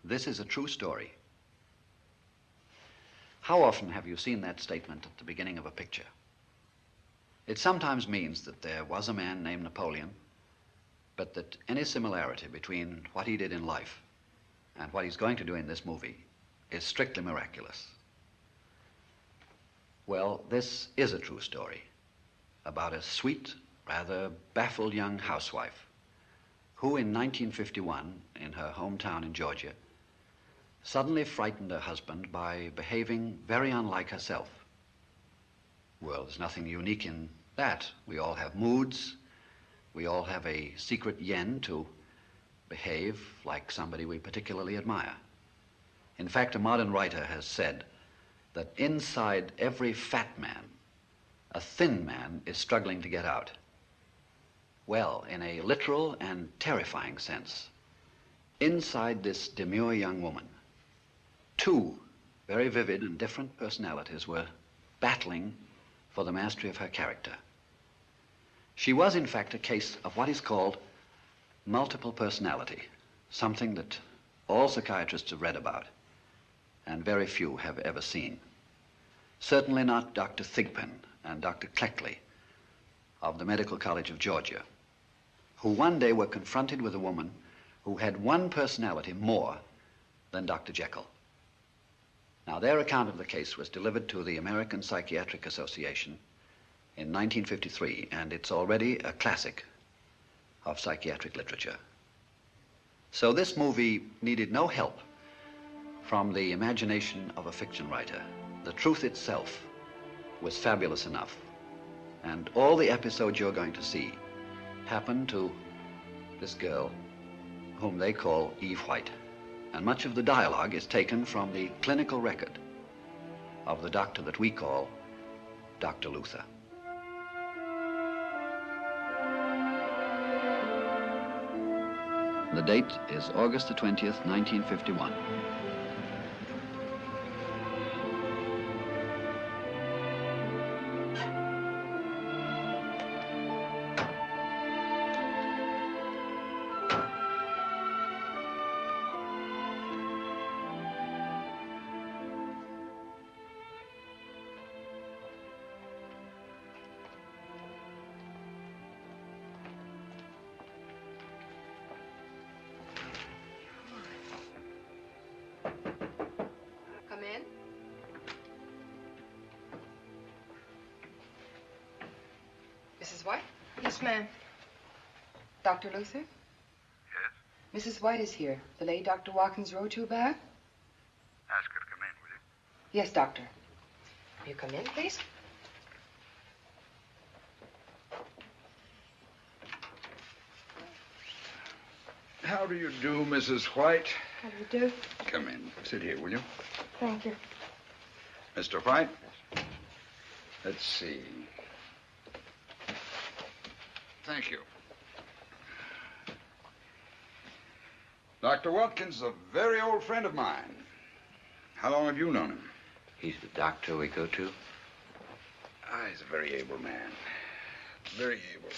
This is a true story. How often have you seen that statement at the beginning of a picture? It sometimes means that there was a man named Napoleon, but that any similarity between what he did in life and what he's going to do in this movie is strictly miraculous. Well, this is a true story about a sweet, rather baffled young housewife who in 1951, in her hometown in Georgia, suddenly frightened her husband by behaving very unlike herself. Well, there's nothing unique in that. We all have moods. We all have a secret yen to behave like somebody we particularly admire. In fact, a modern writer has said that inside every fat man, a thin man is struggling to get out. Well, in a literal and terrifying sense, inside this demure young woman, two very vivid and different personalities were battling for the mastery of her character. She was, in fact, a case of what is called multiple personality, something that all psychiatrists have read about and very few have ever seen. Certainly not Dr. Thigpen and Dr. Cleckley of the Medical College of Georgia, who one day were confronted with a woman who had one personality more than Dr. Jekyll. Now, their account of the case was delivered to the American Psychiatric Association in 1953, and it's already a classic of psychiatric literature. So this movie needed no help from the imagination of a fiction writer. The truth itself was fabulous enough, and all the episodes you're going to see happen to this girl whom they call Eve White. And much of the dialogue is taken from the clinical record of the doctor that we call Dr. Luther. The date is August the 20th, 1951. Mrs. White? Yes, ma'am. Dr. Luther? Yes? Mrs. White is here. The lady Dr. Watkins wrote you about? Ask her to come in, will you? Yes, doctor. Will you come in, please? How do you do, Mrs. White? How do you do? Come in. Sit here, will you? Thank you. Mr. White? Let's see. Thank you. Dr. Watkins is a very old friend of mine. How long have you known him? He's the doctor we go to. He's a very able man. Very able.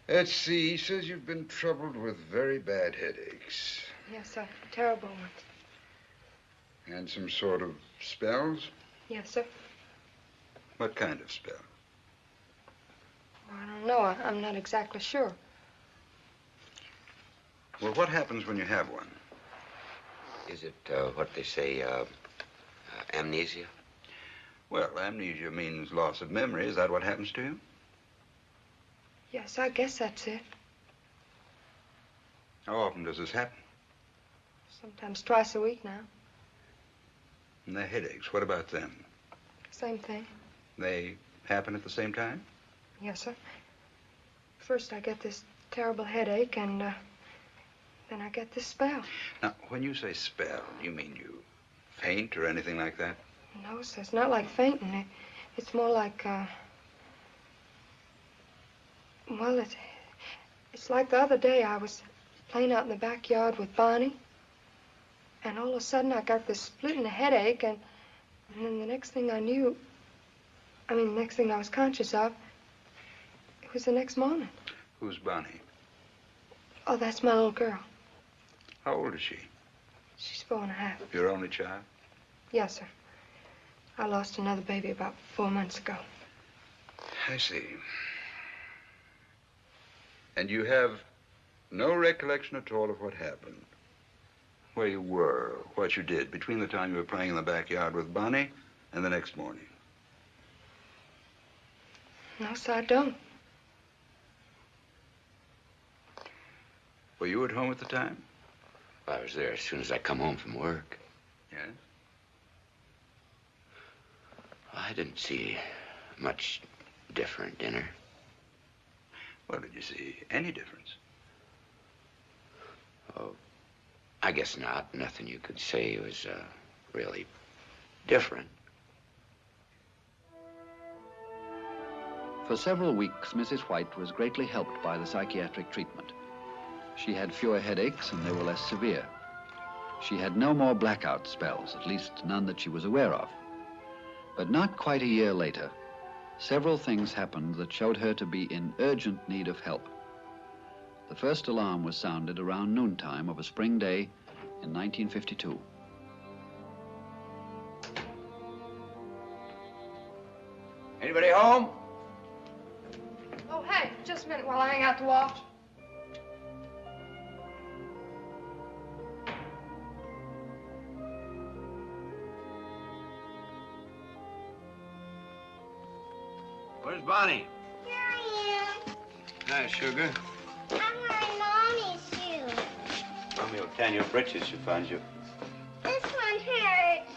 Let's see, he says you've been troubled with very bad headaches. Yes, sir. Terrible ones. And some sort of spells? Yes, sir. What kind of spell? Well, I don't know. I'm not exactly sure. Well, what happens when you have one? Is it what they say, amnesia? Well, amnesia means loss of memory. Is that what happens to you? Yes, I guess that's it. How often does this happen? Sometimes twice a week now. And the headaches, what about them? Same thing. They happen at the same time? Yes, sir. First I get this terrible headache, and then I get this spell. Now, when you say spell, you mean you faint or anything like that? No, sir, it's not like fainting. It's more like, well, it's like the other day I was playing out in the backyard with Bonnie, and all of a sudden I got this splitting headache, and then the next thing I knew, the next thing I was conscious of, it was the next morning. Who's Bonnie? Oh, that's my little girl. How old is she? She's 4.5. Your only child? Yes, sir. I lost another baby about 4 months ago. I see. And you have no recollection at all of what happened? Where you were, what you did between the time you were playing in the backyard with Bonnie and the next morning? No, sir, I don't. Were you at home at the time? I was there as soon as I come home from work. Yes? I didn't see much different in her. Well, did you see any difference? Oh, I guess not. Nothing you could say was really different. For several weeks, Mrs. White was greatly helped by the psychiatric treatment. She had fewer headaches and they were less severe. She had no more blackout spells, at least none that she was aware of. But not quite a year later, several things happened that showed her to be in urgent need of help. The first alarm was sounded around noontime of a spring day in 1952. Anybody home? Oh, hey, just a minute while I hang out the watch. Where's Bonnie? Here I am. Hi, sugar. I'm wearing Mommy's shoes. Mommy will tan your britches to find you. This one hurts.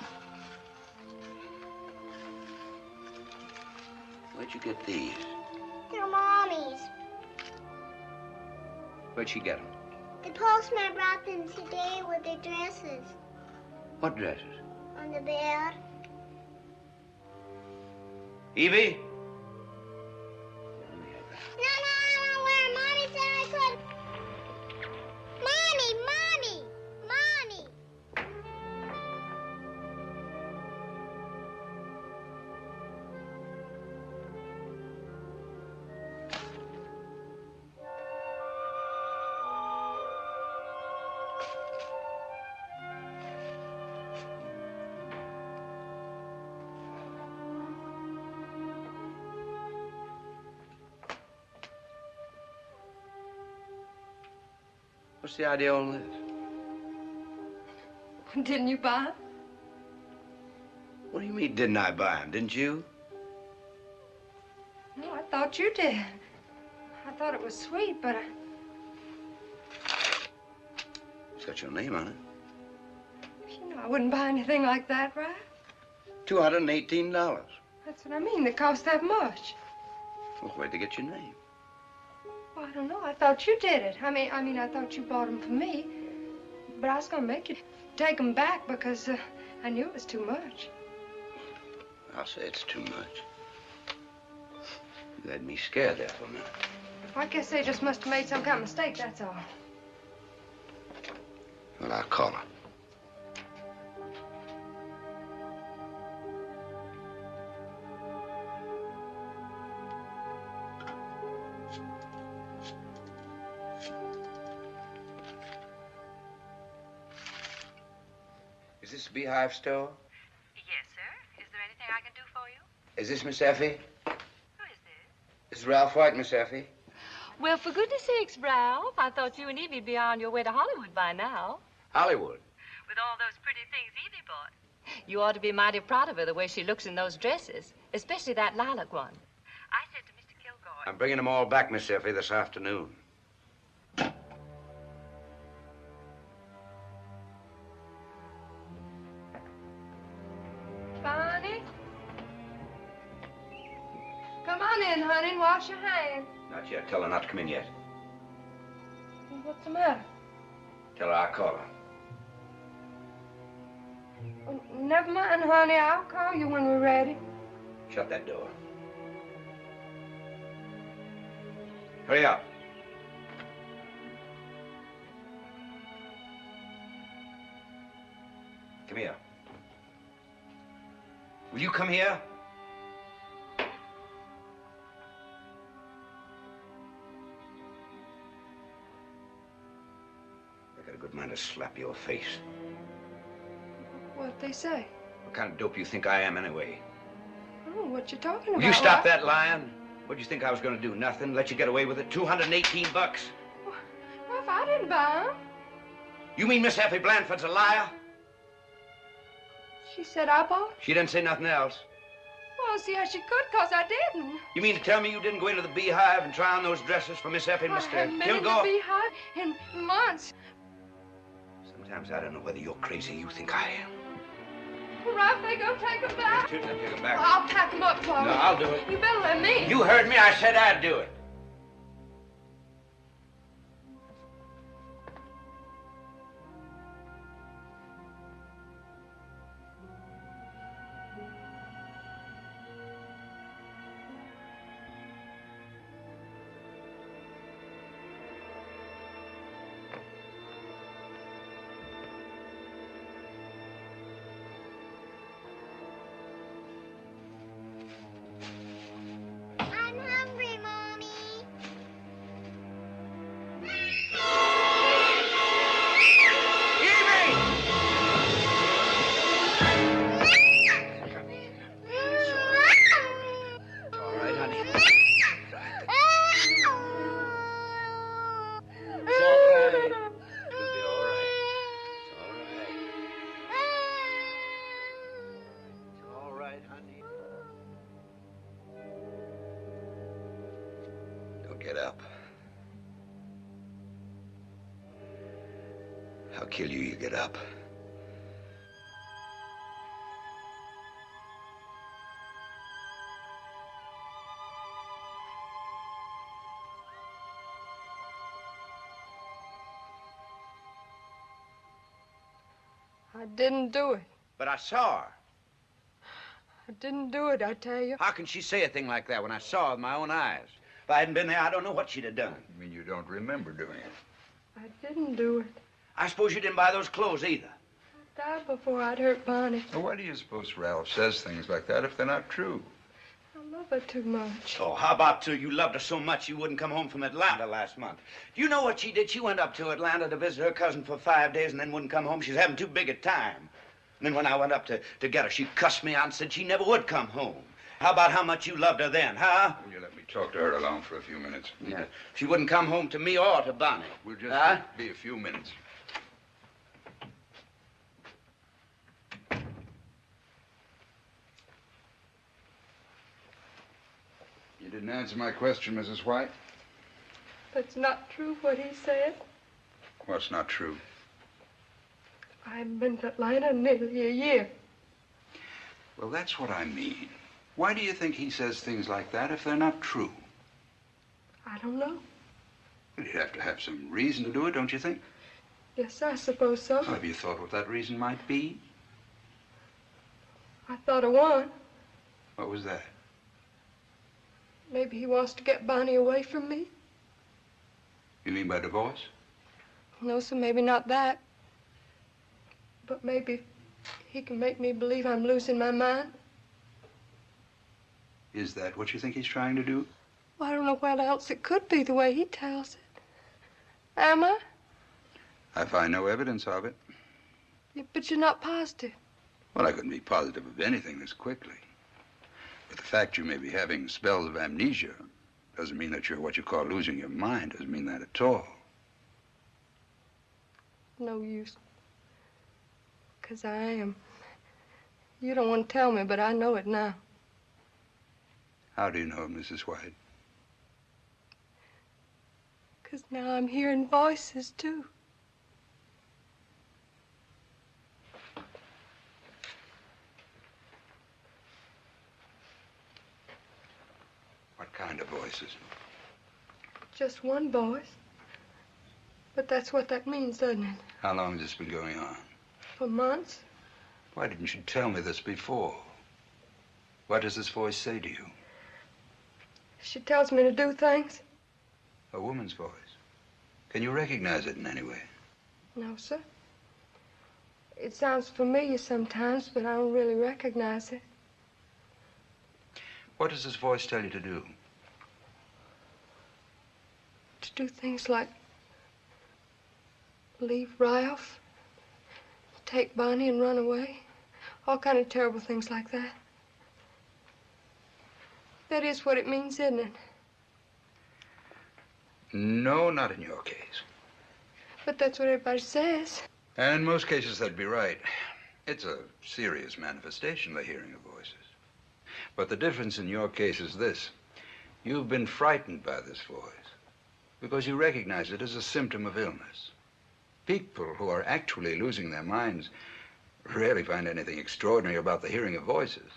Where'd you get these? They're Mommy's. Where'd she get them? The postman brought them today with the dresses What dresses? on the bed. Evie? No, I don't wear 'em. Mommy said I could. Mommy! What's the idea on this? Didn't you buy 'em? What do you mean, didn't I buy them? Didn't you? No, I thought you did. I thought it was sweet, but It's got your name on it. you know, I wouldn't buy anything like that, right? $218. That's what I mean. They cost that much. Well, where'd they get your name? Well, I don't know. I thought you did it. I mean, I thought you bought them for me. But I was going to make you take them back because I knew it was too much. I'll say it's too much. You had me scared there for a minute. I guess they just must have made some kind of mistake, that's all. Well, I'll call her. Is this Beehive store? Yes, sir. Is there anything I can do for you? Is this Miss Effie? Who is this? This is Ralph White, Miss Effie. Well, for goodness sakes, Ralph, I thought you and Evie'd be on your way to Hollywood by now. Hollywood. With all those pretty things Evie bought. You ought to be mighty proud of her, the way she looks in those dresses, especially that lilac one. I said to Mr. Kilgore... I'm bringing them all back, Miss Effie, this afternoon. Bonnie? Come on in, honey, and wash your hands. Not yet. Tell her not to come in yet. What's the matter? Tell her I'll call her. Oh, never mind, honey. I'll call you when we're ready. Shut that door. Hurry up. Come here. Will you come here? I got a good mind to slap your face. What'd they say? What kind of dope you think I am, anyway? Oh, what you talking about? Will you stop that lying? What'd you think I was going to do? Nothing? Let you get away with it? $218? Well, if I didn't buy them. You mean Miss Effie Blandford's a liar? She said I bought them? She didn't say nothing else. Well, see how she could, 'cause I didn't. You mean to tell me you didn't go into the beehive and try on those dresses for Miss Effie and I Mr. haven't been Kilgore? in the beehive in months. Sometimes I don't know whether you're crazy. You think I am. Well, Ralph, they gonna take them back? Take them back. Well, I'll pack them up for you. No, I'll do it. You better let me. You heard me. I said I'd do it. I'm hungry, Mommy. It's all right, honey. It's all right. It'll be all right. It's all right. It's all right, honey. Don't get up. I'll kill you, you get up. I didn't do it. But I saw her. I didn't do it, I tell you. How can she say a thing like that when I saw her with my own eyes? If I hadn't been there, I don't know what she'd have done. You mean you don't remember doing it? I didn't do it. I suppose you didn't buy those clothes either. I died before I'd hurt Bonnie. Well, why do you suppose Ralph says things like that if they're not true? I love her too much. Oh, how about you loved her so much you wouldn't come home from Atlanta last month? Do you know what she did? She went up to Atlanta to visit her cousin for 5 days and then wouldn't come home. She was having too big a time. And then when I went up to get her, she cussed me out and said she never would come home. How about how much you loved her then, huh? Will you let me talk to her alone for a few minutes? Yeah. She wouldn't come home to me or to Bonnie. We'll just Huh? be a few minutes. You didn't answer my question, Mrs. White. That's not true what he said. What's not true? I haven't been to Atlanta in nearly a year. Well, that's what I mean. Why do you think he says things like that if they're not true? I don't know. Well, you'd have to have some reason to do it, don't you think? Yes, I suppose so. Well, have you thought what that reason might be? I thought of one. What was that? Maybe he wants to get Bonnie away from me. You mean by divorce? No, sir, maybe not that. But maybe he can make me believe I'm losing my mind. Is that what you think he's trying to do? Well, I don't know what else it could be the way he tells it. Am I? I find no evidence of it. Yeah, but you're not positive. Well, I couldn't be positive of anything this quickly. But the fact you may be having spells of amnesia doesn't mean that you're what you call losing your mind. Doesn't mean that at all. No use. 'Cause I am. You don't want to tell me, but I know it now. How do you know, Mrs. White? 'Cause now I'm hearing voices, too. What kind of voices? Just one voice. But that's what that means, doesn't it? How long has this been going on? For months. Why didn't you tell me this before? What does this voice say to you? She tells me to do things. A woman's voice. Can you recognize it in any way? No, sir. It sounds familiar sometimes, but I don't really recognize it. What does this voice tell you to do? To do things like leave Ralph, take Bonnie and run away. All kind of terrible things like that. That is what it means, isn't it? No, not in your case. But that's what everybody says. And in most cases, that'd be right. It's a serious manifestation, the hearing of voices. But the difference in your case is this. You've been frightened by this voice because you recognize it as a symptom of illness. People who are actually losing their minds rarely find anything extraordinary about the hearing of voices.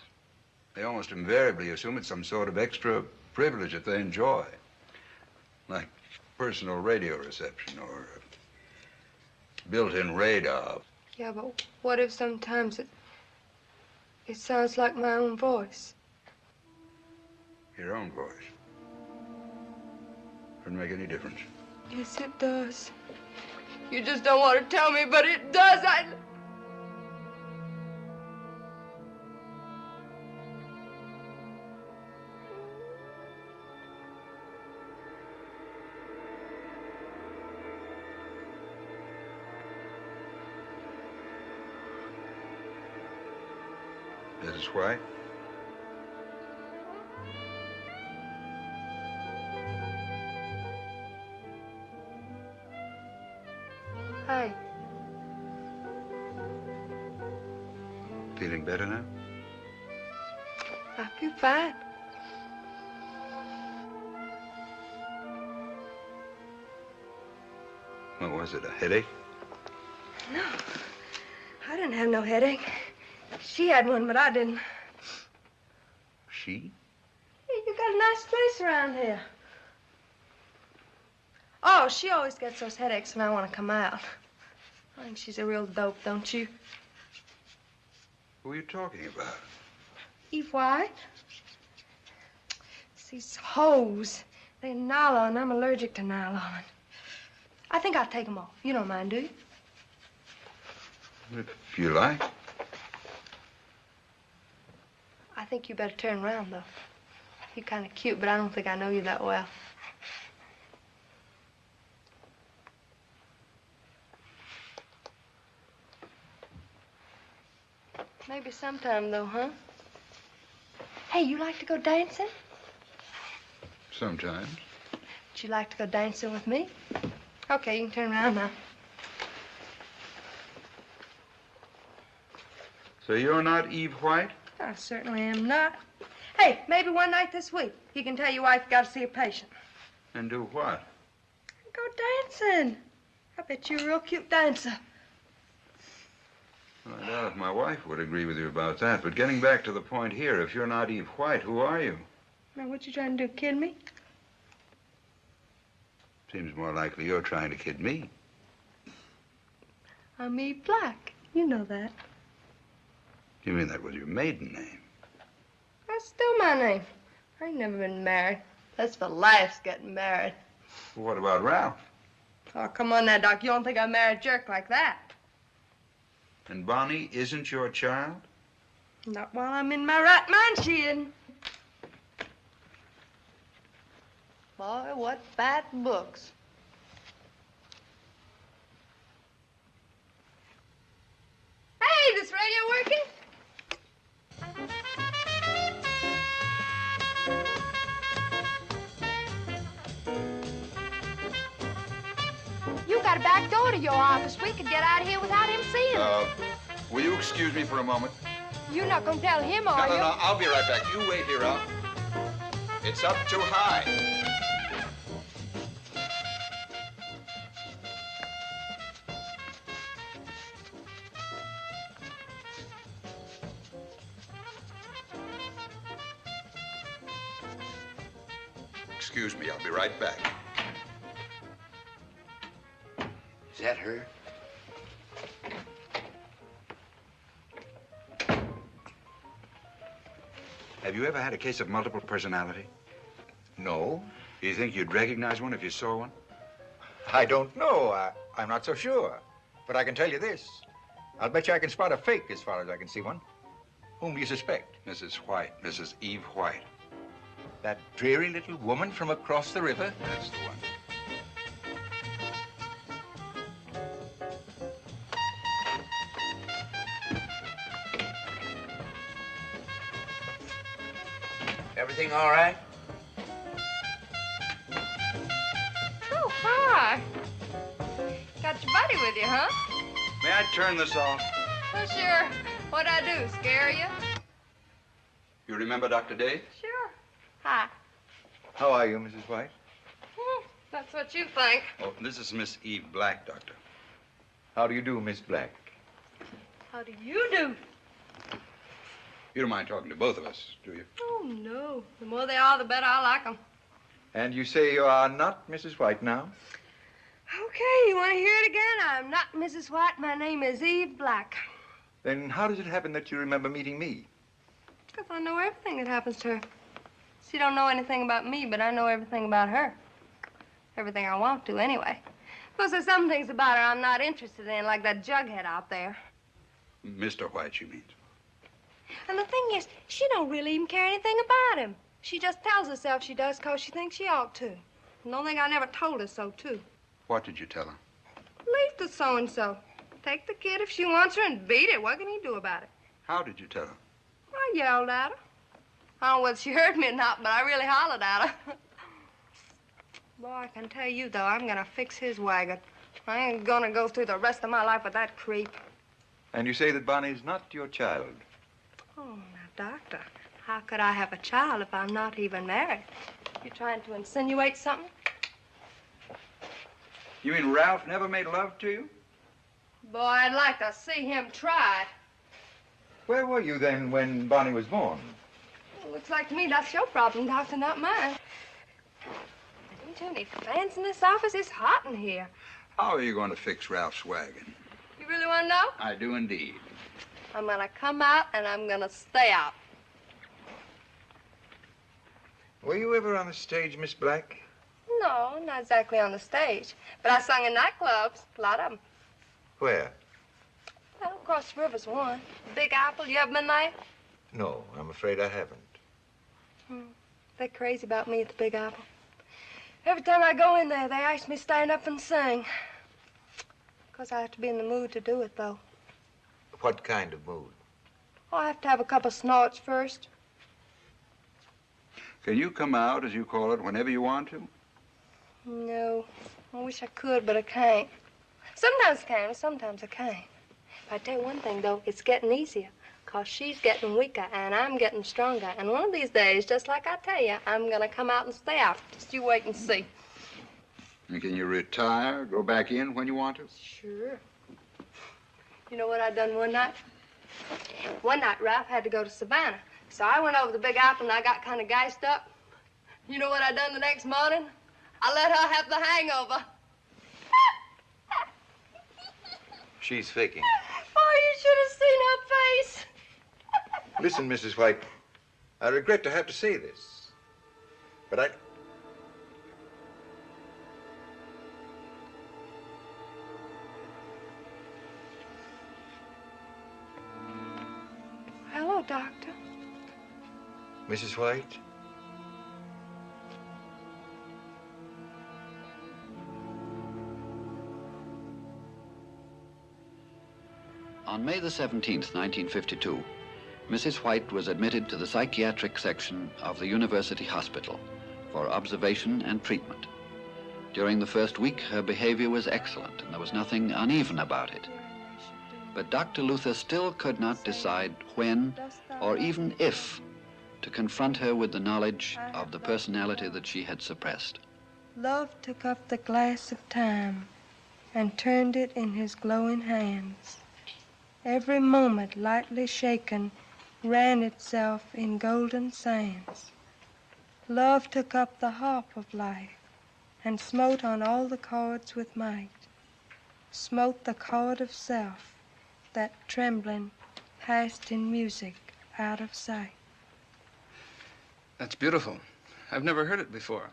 They almost invariably assume it's some sort of extra privilege that they enjoy, like personal radio reception or built-in radar. Yeah, but what if sometimes it sounds like my own voice? Your own voice? Doesn't make any difference. Yes, it does. You just don't want to tell me, but it does. Mrs. White? Hi. Feeling better now? I feel fine. What was it, a headache? No, I didn't have no headache. She had one, but I didn't. She? Hey, you got a nice place around here. Oh, she always gets those headaches when I want to come out. I think she's a real dope, don't you? Who are you talking about? Eve White? It's these hose. They're nylon. I'm allergic to nylon. I think I'll take them off. You don't mind, do you? If you like. I think you better turn around, though. You're kind of cute, but I don't think I know you that well. Maybe sometime, though, huh? Hey, you like to go dancing? Sometimes. Would you like to go dancing with me? Okay, you can turn around now. So you're not Eve White? I certainly am not. Hey, maybe one night this week, you can tell your wife you got to see a patient. And do what? Go dancing. I bet you're a real cute dancer. Well, I doubt if my wife would agree with you about that. But getting back to the point here, if you're not Eve White, who are you? Now, what you trying to do, kid me? Seems more likely you're trying to kid me. I'm Eve Black. You know that. You mean that was your maiden name? That's still my name. I ain't never been married. That's for life's getting married. Well, what about Ralph? Oh, come on now, Doc. You don't think I married a jerk like that? And Bonnie isn't your child? Not while I'm in my right mind, she isn't. Boy, what fat books. Hey, this radio working? You got a back door to your office. We could get out of here without him seeing us. Will you excuse me for a moment? You're not gonna tell him, are you? No, I'll be right back. You wait here, Ralph. It's up too high. Excuse me, I'll be right back. Is that her? Have you ever had a case of multiple personality? No, Do you think you'd recognize one if you saw one? I don't know. I'm not so sure. But I can tell you this. I'll bet you I can spot a fake as far as I can see one. Whom do you suspect? Mrs. White, Mrs. Eve White. That dreary little woman from across the river? That's the one. Everything all right? Oh, hi. Got your buddy with you, huh? May I turn this off? Well, sure. What'd I do, scare you? You remember Dr. Day? Sure. Hi. How are you, Mrs. White? That's what you think. Oh, this is Miss Eve Black, Doctor. How do you do, Miss Black? How do you do? You don't mind talking to both of us, do you? Oh, no. The more they are, the better I like them. And you say you are not Mrs. White now? Okay, you want to hear it again? I'm not Mrs. White. My name is Eve Black. Then how does it happen that you remember meeting me? Because I know everything that happens to her. She don't know anything about me, but I know everything about her. Everything I want to, anyway. Because there's some things about her I'm not interested in, like that jughead out there. Mr. White, you mean? And the thing is, she don't really even care anything about him. She just tells herself she does because she thinks she ought to. And don't think I never told her so, too. What did you tell her? Leave the so-and-so. Take the kid if she wants her and beat it. What can he do about it? How did you tell her? I yelled at her. I don't know whether she heard me or not, but I really hollered at her. Boy, I can tell you, though, I'm gonna fix his wagon. I ain't gonna go through the rest of my life with that creep. And you say that Bonnie's not your child? Oh, now, Doctor, how could I have a child if I'm not even married? You trying to insinuate something? You mean Ralph never made love to you? Boy, I'd like to see him try it. Where were you then when Bonnie was born? Well, looks like to me that's your problem, Doctor, not mine. Ain't you any fans in this office? It's hot in here. How are you going to fix Ralph's wagon? You really want to know? I do indeed. I'm gonna come out and I'm gonna stay out. Were you ever on the stage, Miss Black? No, not exactly on the stage. But I sung in nightclubs, a lot of them. Where? Well, across the river's one. Big Apple, you ever been there? No, I'm afraid I haven't. They're crazy about me at the Big Apple. Every time I go in there, they ask me to stand up and sing. Of course, I have to be in the mood to do it, though. What kind of mood? Oh, I have to have a couple snorts first. Can you come out, as you call it, whenever you want to? No. I wish I could, but I can't. Sometimes I can, sometimes I can't. But I tell you one thing, though, it's getting easier. 'Cause she's getting weaker, and I'm getting stronger. And one of these days, just like I tell you, I'm gonna come out and stay out. Just you wait and see. And can you retire, go back in when you want to? Sure. You know what I done one night? One night, Ralph had to go to Savannah. So I went over to the Big Apple, and I got kind of gassed up. You know what I done the next morning? I let her have the hangover. She's faking. Oh, you should have seen her face. Listen, Mrs. White, I regret to have to say this, but I... Hello, Doctor. Mrs. White? On May the 17th, 1952, Mrs. White was admitted to the psychiatric section of the University Hospital for observation and treatment. During the first week, her behavior was excellent, and there was nothing uneven about it. But Dr. Luther still could not decide when, or even if, to confront her with the knowledge of the personality that she had suppressed. Love took up the glass of time and turned it in his glowing hands. Every moment, lightly shaken, ran itself in golden sands. Love took up the harp of life and smote on all the chords with might, smote the chord of self that trembling passed in music out of sight. That's beautiful. I've never heard it before.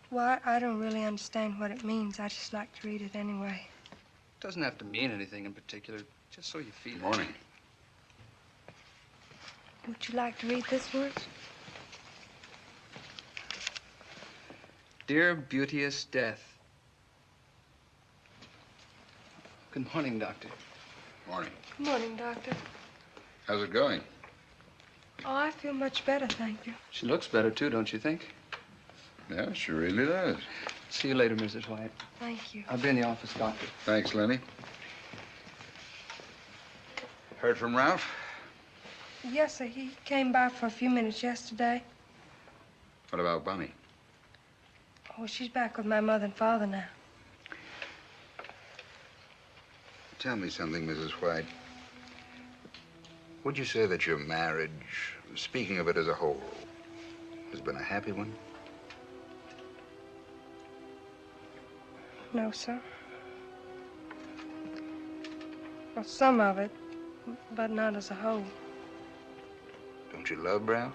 Why, I don't really understand what it means. I just like to read it anyway. It doesn't have to mean anything in particular, just so you feel it. Morning. Would you like to read this word? Dear beauteous death. Good morning, Doctor. Morning. Good morning, Doctor. How's it going? Oh, I feel much better, thank you. She looks better, too, don't you think? Yeah, she really does. See you later, Mrs. White. Thank you. I'll be in the office, Doctor. Thanks, Lenny. Heard from Ralph? Yes, sir. He came by for a few minutes yesterday. What about Bunny? Oh, she's back with my mother and father now. Tell me something, Mrs. White. Would you say that your marriage, speaking of it as a whole, has been a happy one? No, sir. Well, some of it, but not as a whole. Don't you love Ralph?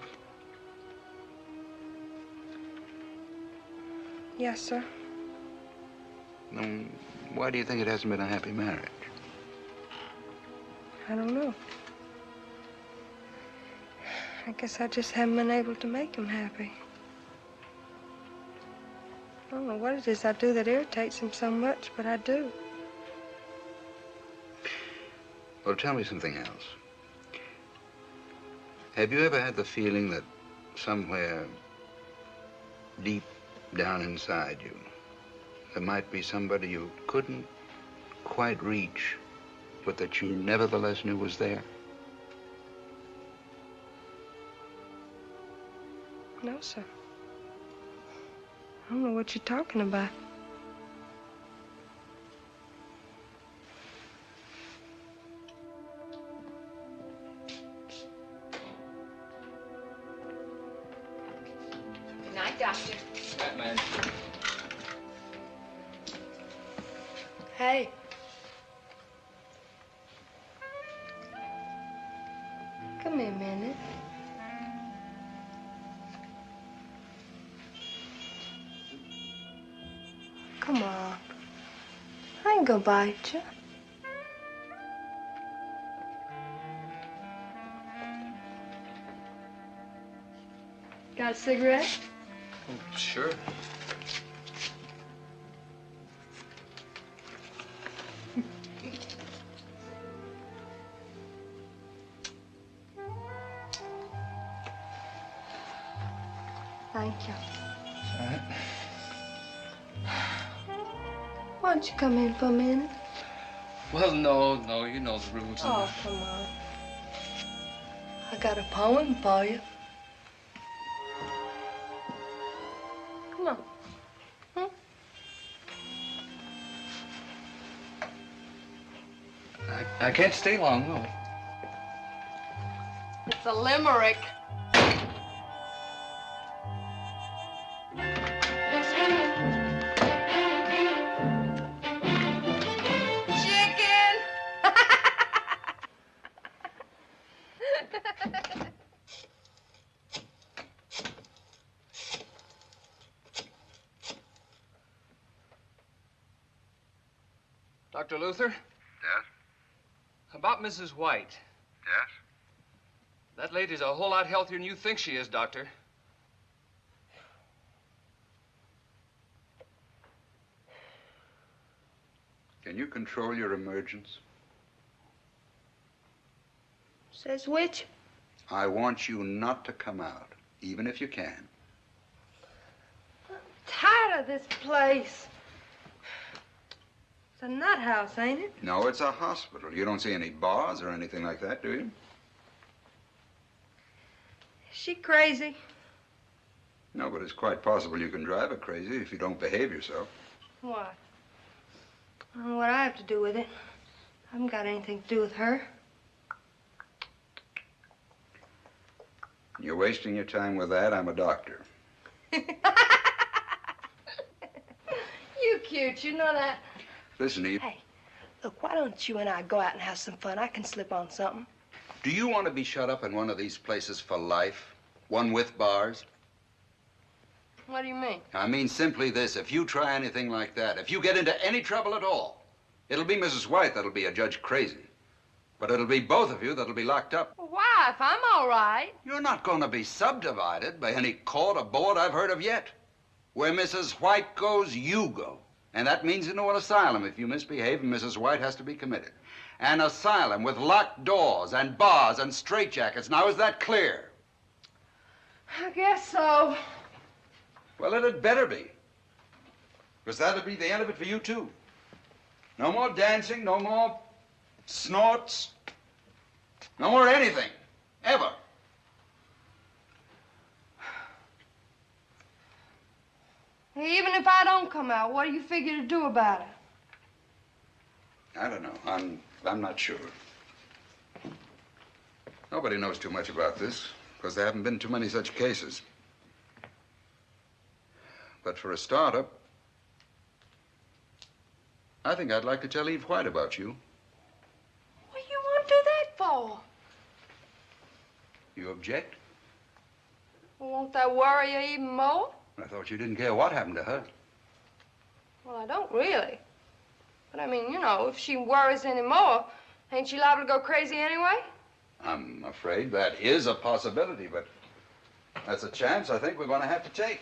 Yes, sir. Then why do you think it hasn't been a happy marriage? I don't know. I guess I just haven't been able to make him happy. I don't know what it is I do that irritates him so much, but I do. Well, tell me something else. Have you ever had the feeling that somewhere deep down inside you, there might be somebody you couldn't quite reach, but that you nevertheless knew was there? No, sir. I don't know what you're talking about. Good night, Doctor. Batman. Hey. Come here a minute. Come on. I ain't gonna bite you. Got a cigarette? Oh, sure. Thank you. All right. Why don't you come in for a minute? Well, no, you know the rules. Oh, come on. I got a poem for you. Come on. I can't stay long, will I? It's a limerick. Chicken! Dr. Luther? Yes? About Mrs. White. Yes? That lady's a whole lot healthier than you think she is, Doctor. Can you control your emergence? Says which? I want you not to come out, even if you can. I'm tired of this place. It's a nut house, ain't it? No, it's a hospital. You don't see any bars or anything like that, do you? Is she crazy? No, but it's quite possible you can drive her crazy if you don't behave yourself. What? I don't know what I have to do with it. I haven't got anything to do with her. You're wasting your time with that. I'm a doctor. You cute, you know that. Listen, Eve. Hey, look, why don't you and I go out and have some fun? I can slip on something. Do you want to be shut up in one of these places for life? One with bars? What do you mean? I mean simply this. If you try anything like that, if you get into any trouble at all, it'll be Mrs. White that'll be a judge crazy. But it'll be both of you that'll be locked up. Why, if I'm all right? You're not going to be subdivided by any court or board I've heard of yet. Where Mrs. White goes, you go. And that means into an asylum if you misbehave, and Mrs. White has to be committed. An asylum with locked doors and bars and straitjackets. Now, is that clear? guess so. Well, it had better be. Because that'll be the end of it for you, too. No more dancing, no more snorts, no more anything, ever. Hey, even if I don't come out, what do you figure to do about it? I don't know. I'm not sure. Nobody knows too much about this, because there haven't been too many such cases. But for a startup, I think I'd like to tell Eve White about you. What do you want to do that for? You object? Well, won't that worry you even more? I thought you didn't care what happened to her. Well, I don't really. But I mean, you know, if she worries any more, ain't she liable to go crazy anyway? I'm afraid that is a possibility, but that's a chance I think we're going to have to take.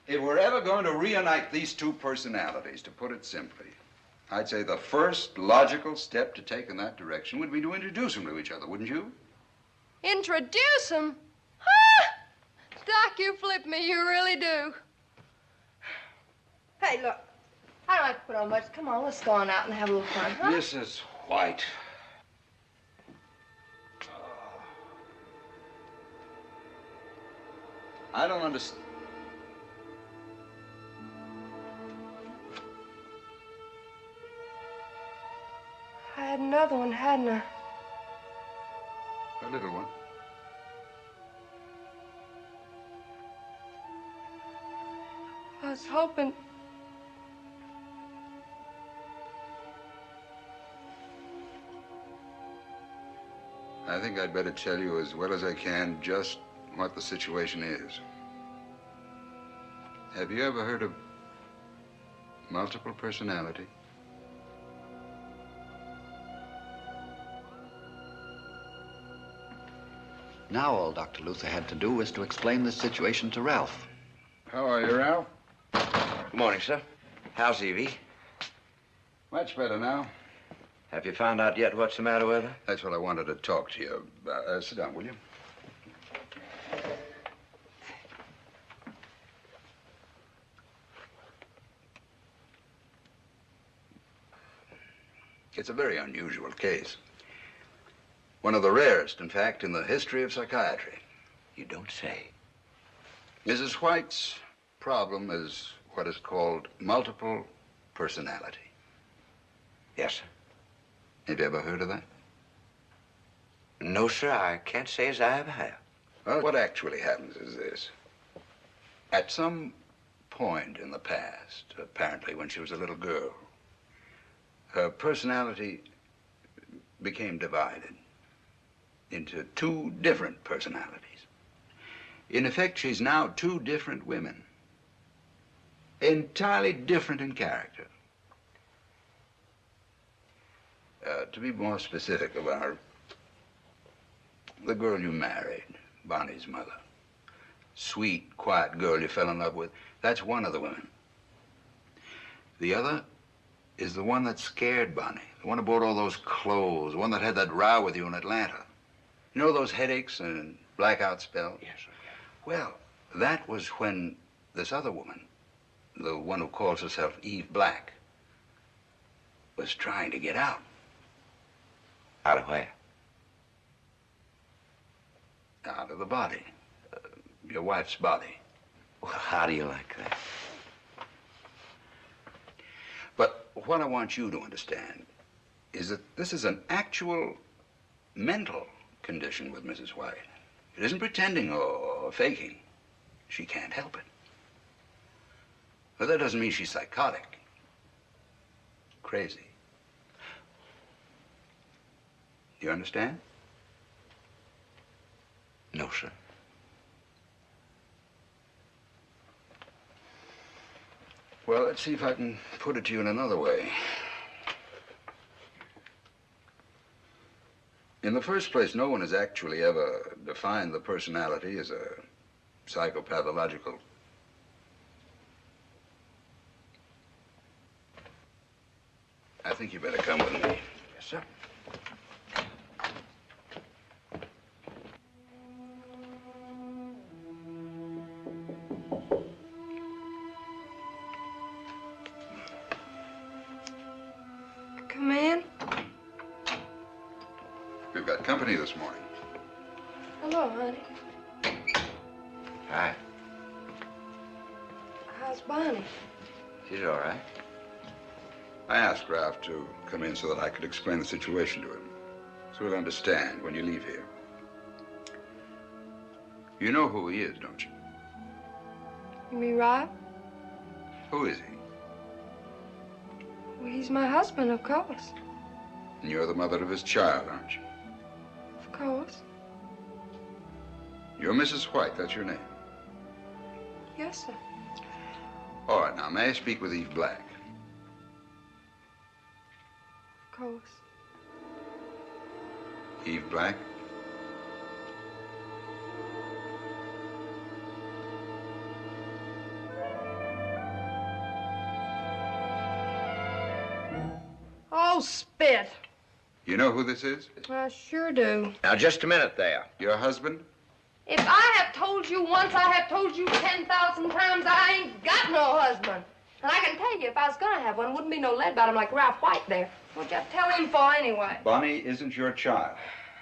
If we're ever going to reunite these two personalities, to put it simply, I'd say the first logical step to take in that direction would be to introduce them to each other, wouldn't you? Introduce them? Ha! Doc, you flip me, you really do. Hey, look, I don't have to put on much. Come on, let's go on out and have a little fun, huh? Mrs. White. I don't understand. I had another one, hadn't I? A little one. I was hoping... I think I'd better tell you as well as I can just what the situation is. Have you ever heard of multiple personality? Now all Dr. Luther had to do was to explain the situation to Ralph. How are you, Ralph? Good morning, sir. How's Evie? Much better now. Have you found out yet what's the matter with her? That's what I wanted to talk to you about. Sit down, will you? It's a very unusual case. One of the rarest, in fact, in the history of psychiatry. You don't say. Mrs. White's problem is what is called multiple personality. Yes, sir. Have you ever heard of that? No, sir, I can't say as I ever have. Well, what actually happens is this. At some point in the past, apparently when she was a little girl, her personality became divided into two different personalities. In effect, she's now two different women, entirely different in character. To be more specific about her, the girl you married, Bonnie's mother, sweet, quiet girl you fell in love with, that's one of the women. The other is the one that scared Bonnie, the one who bought all those clothes, the one that had that row with you in Atlanta. You know those headaches and blackout spells? Yes, sir. Well, that was when this other woman, the one who calls herself Eve Black, was trying to get out. Out of where? Out of the body. Your wife's body. Well, how do you like that? But what I want you to understand is that this is an actual mental condition with Mrs. White. It isn't pretending or faking. She can't help it. But that doesn't mean she's psychotic. Crazy. You understand? No, sir. Well, let's see if I can put it to you in another way. In the first place, no one has actually ever defined the personality as a psychopathological. I think you better come with me. Yes, sir. Come in. We've got company this morning. Hello, honey. Hi. How's Bonnie? She's all right. I asked Ralph to come in so that I could explain the situation to him, so he'll understand when you leave here. You know who he is, don't you? You mean Rob? Who is he? Well, he's my husband, of course. And you're the mother of his child, aren't you? Of course. You're Mrs. White, that's your name. Yes, sir. All right, now, may I speak with Eve Black? Of course. Eve Black? Oh, spit. You know who this is? I sure do. Now, just a minute there. Your husband? If I have told you once, I have told you 10,000 times I ain't got no husband. And I can tell you, if I was gonna have one, it wouldn't be no lead about him like Ralph White there. What'd you tell him for anyway? Bonnie isn't your child.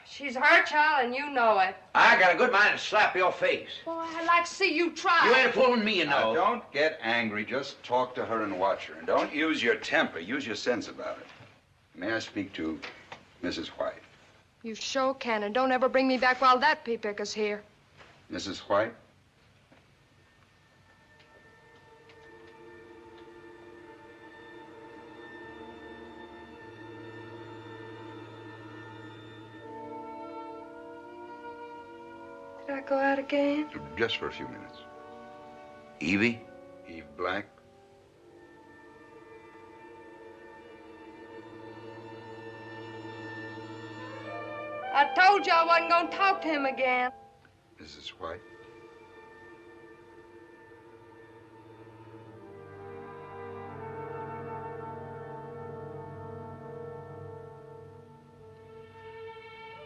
She's her child, and you know it. I got a good mind to slap your face. Boy, I'd like to see you try. You ain't fooling me, you Now, know. don't get angry. Just talk to her and watch her. And don't use your temper. Use your sense about it. May I speak to Mrs. White? You sure can, and don't ever bring me back while that pea picker's here. Mrs. White? Did I go out again? Just for a few minutes. Evie? Eve Black? I told you I wasn't gonna talk to him again. Mrs. White?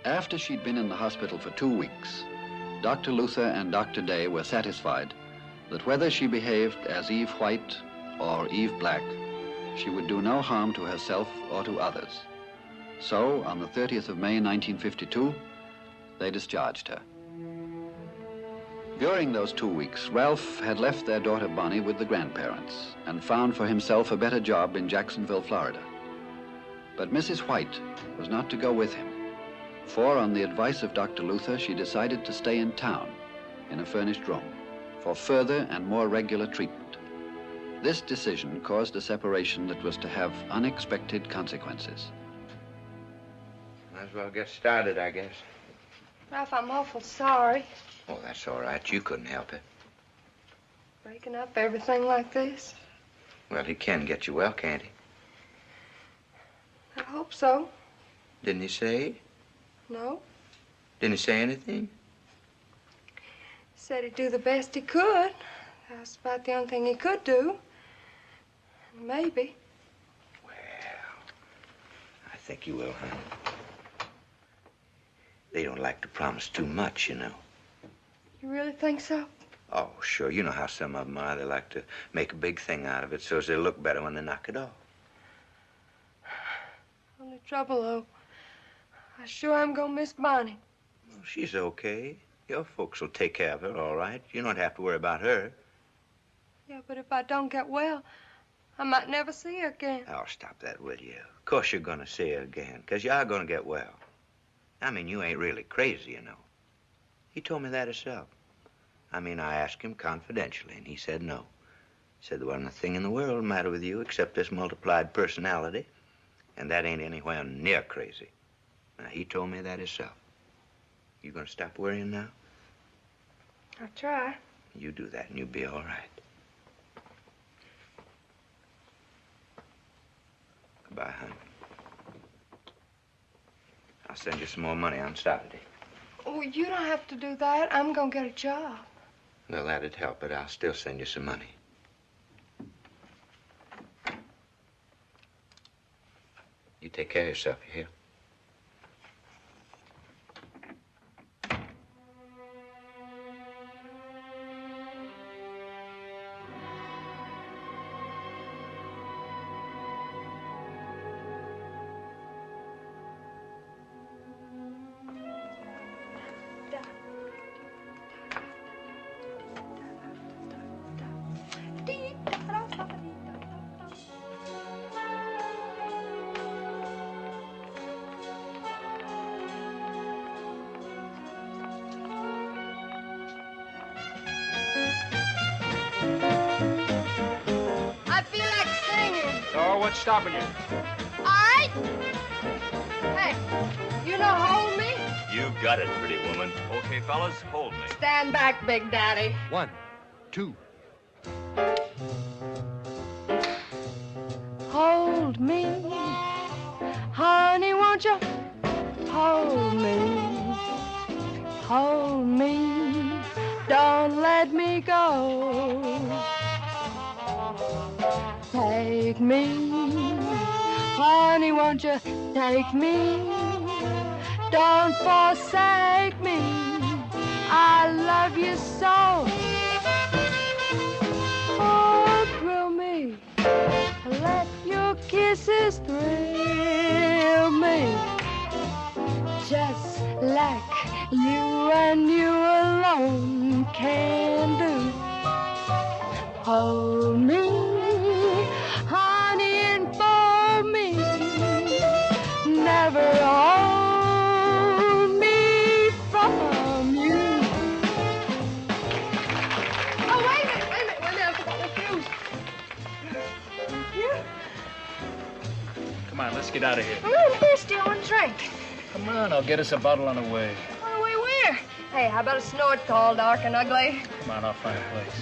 After she'd been in the hospital for 2 weeks, Dr. Luther and Dr. Day were satisfied that whether she behaved as Eve White or Eve Black, she would do no harm to herself or to others. So, on the 30th of May, 1952, they discharged her. During those 2 weeks, Ralph had left their daughter Bonnie with the grandparents and found for himself a better job in Jacksonville, Florida. But Mrs. White was not to go with him, for on the advice of Dr. Luther, she decided to stay in town in a furnished room for further and more regular treatment. This decision caused a separation that was to have unexpected consequences. Might as well get started, I guess. Ralph, I'm awful sorry. Oh, that's all right. You couldn't help it. Breaking up everything like this. Well, he can get you well, can't he? I hope so. Didn't he say? No. Didn't he say anything? Said he'd do the best he could. That's about the only thing he could do. Maybe. Well, I think you will, honey. They don't like to promise too much, you know. You really think so? Oh, sure. You know how some of them are. They like to make a big thing out of it so as they'll look better when they knock it off. Only trouble, though, I sure am gonna miss Bonnie. Well, she's okay. Your folks will take care of her, all right. You don't have to worry about her. Yeah, but if I don't get well, I might never see her again. Oh, stop that, will you? Of course you're gonna see her again, because you are gonna get well. I mean, you ain't really crazy, you know. He told me that himself. I mean, I asked him confidentially, and he said no. He said there wasn't a thing in the world the matter with you except this multiplied personality, and that ain't anywhere near crazy. Now, he told me that himself. You gonna stop worrying now? I'll try. You do that, and you'll be all right. Goodbye, honey. I'll send you some more money on Saturday. Oh, you don't have to do that. I'm gonna get a job. Well, that'd help, but I'll still send you some money. You take care of yourself, you hear? So, what's stopping you? All right. Hey, you know hold me? You got it, pretty woman. Okay, fellas, hold me. Stand back, Big Daddy. 1, 2. Hold me, honey, won't you hold me, hold me, don't let me go. Take me, honey, won't you take me, don't forsake me, I love you so. Oh, thrill me, let your kisses thrill me, just like you and you alone can do. Hold me, honey, and for me, never hold me from you. Oh, wait a minute, I forgot the fuse. Thank you. Come on, let's get out of here. I'm a little thirsty. I want to drink. Come on, I'll get us a bottle on the way. On the way where? Hey, how about a snort tall, dark, and ugly? Come on, I'll find a place.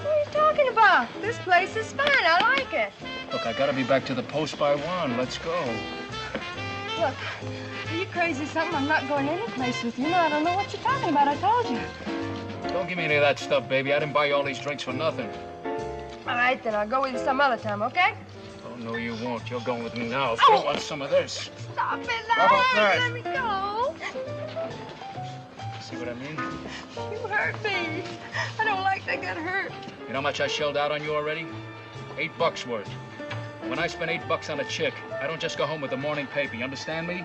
What are you talking about? This place is fine. I like it. Look, I gotta be back to the post by 1. Let's go. Look, are you crazy or something? I'm not going any place with you. No, I don't know what you're talking about. I told you. Don't give me any of that stuff, baby. I didn't buy you all these drinks for nothing. All right, then. I'll go with you some other time, okay? Oh, no, you won't. You're going with me now. If you want some of this. Stop it, How about that? Let me go. See what I mean? You hurt me. I don't like to get hurt. You know how much I shelled out on you already? $8 worth. When I spend $8 on a chick, I don't just go home with the morning paper. You understand me?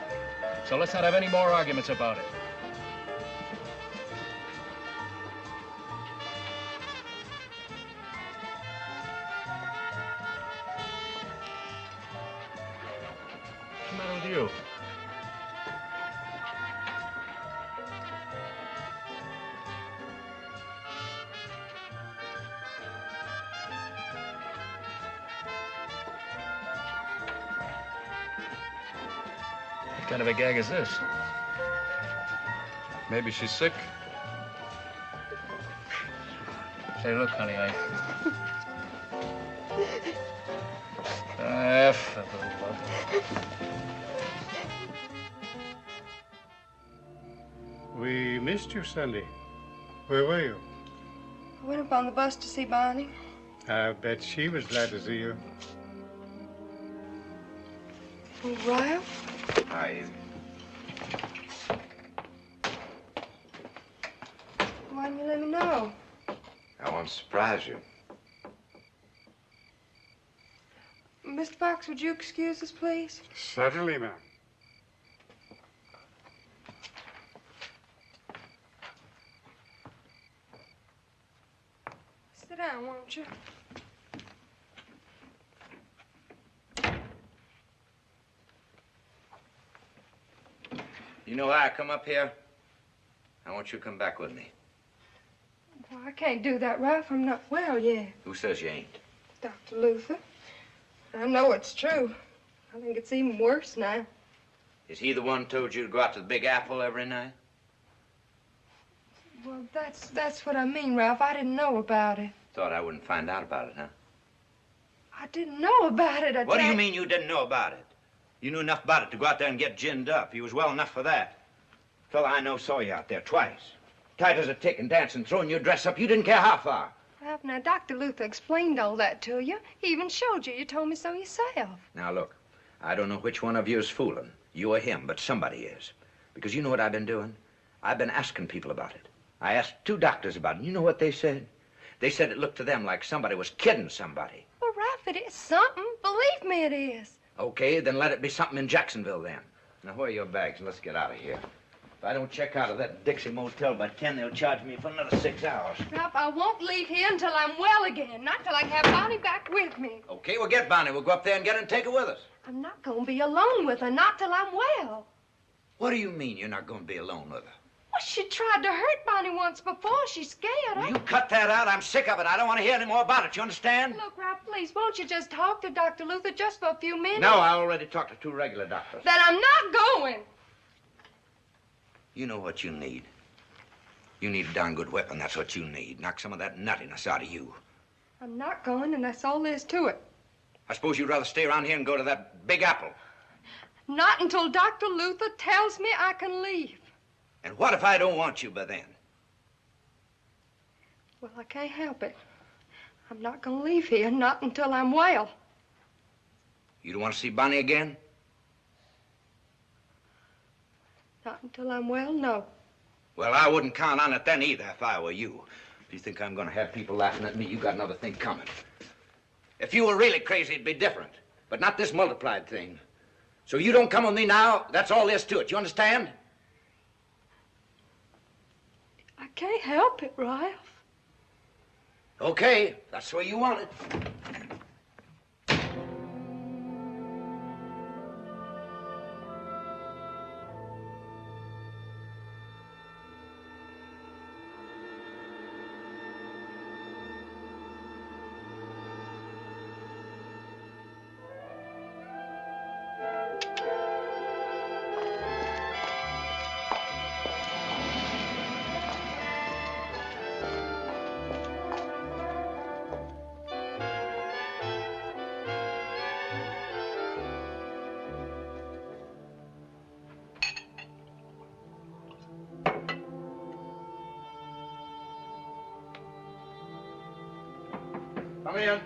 So let's not have any more arguments about it. What's the matter with you? What kind of a gag is this? Maybe she's sick. Say, look, honey, for the love. We missed you Sunday. Where were you? I went up on the bus to see Bonnie. I bet she was glad to see you. Oh, Ralph? Hi. Why didn't you let me know? I want to surprise you. Mr. Fox, would you excuse us, please? Certainly, ma'am. Sit down, won't you? You know why I come up here? I want you to come back with me. Well, I can't do that, Ralph. I'm not well yet. Who says you ain't? Dr. Luther. I know it's true. I think it's even worse now. Is he the one who told you to go out to the Big Apple every night? Well, that's what I mean, Ralph. I didn't know about it. Thought I wouldn't find out about it, huh? I didn't know about it. What do you mean you didn't know about it? You knew enough about it to go out there and get ginned up. You was well enough for that. Fella I know saw you out there twice. Tight as a tick and dancing, throwing your dress up. You didn't care how far. Ralph, now, Dr. Luther explained all that to you. He even showed you. You told me so yourself. Now, look, I don't know which one of you is fooling, you or him, but somebody is. Because you know what I've been doing? I've been asking people about it. I asked 2 doctors about it. You know what they said? They said it looked to them like somebody was kidding somebody. Well, Ralph, it is something. Believe me, it is. Okay, then let it be something in Jacksonville, then. Now, where are your bags? Let's get out of here. If I don't check out of that Dixie Motel by 10, they'll charge me for another 6 hours. Ralph, I won't leave here until I'm well again. Not till I can have Bonnie back with me. Okay, we'll get Bonnie. We'll go up there and get her and take her with us. I'm not going to be alone with her. Not till I'm well. What do you mean you're not going to be alone with her? Well, she tried to hurt Bonnie once before. She's scared her. You cut that out. I'm sick of it. I don't want to hear any more about it. You understand? Look, Ralph, please, won't you just talk to Dr. Luther just for a few minutes? No, I already talked to 2 regular doctors. Then I'm not going. You know what you need. You need a darn good weapon. That's what you need. Knock some of that nuttiness out of you. I'm not going, and that's all there is to it. I suppose you'd rather stay around here and go to that Big Apple. Not until Dr. Luther tells me I can leave. And what if I don't want you by then? Well, I can't help it. I'm not going to leave here, not until I'm well. You don't want to see Bonnie again? Not until I'm well, no. Well, I wouldn't count on it then either if I were you. If you think I'm going to have people laughing at me, you got another thing coming. If you were really crazy, it'd be different. But not this multiplied thing. So you don't come with me now, that's all there is to it. You understand? I can't help it, Ralph. Okay, that's the way you want it. Come in.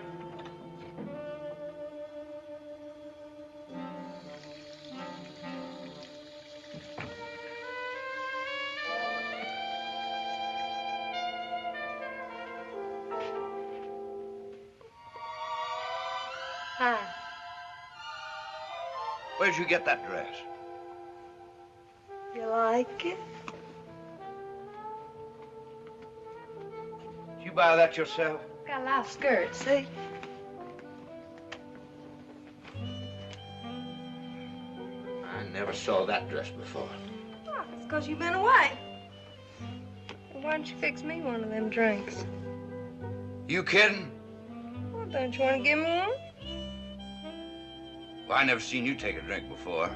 Hi. Where'd you get that dress? You like it? Did you buy that yourself? Got a lot of skirts, see? I never saw that dress before. Oh, it's because you've been away. Well, why don't you fix me one of them drinks? You kidding? Well, don't you want to give me one? Well, I never seen you take a drink before.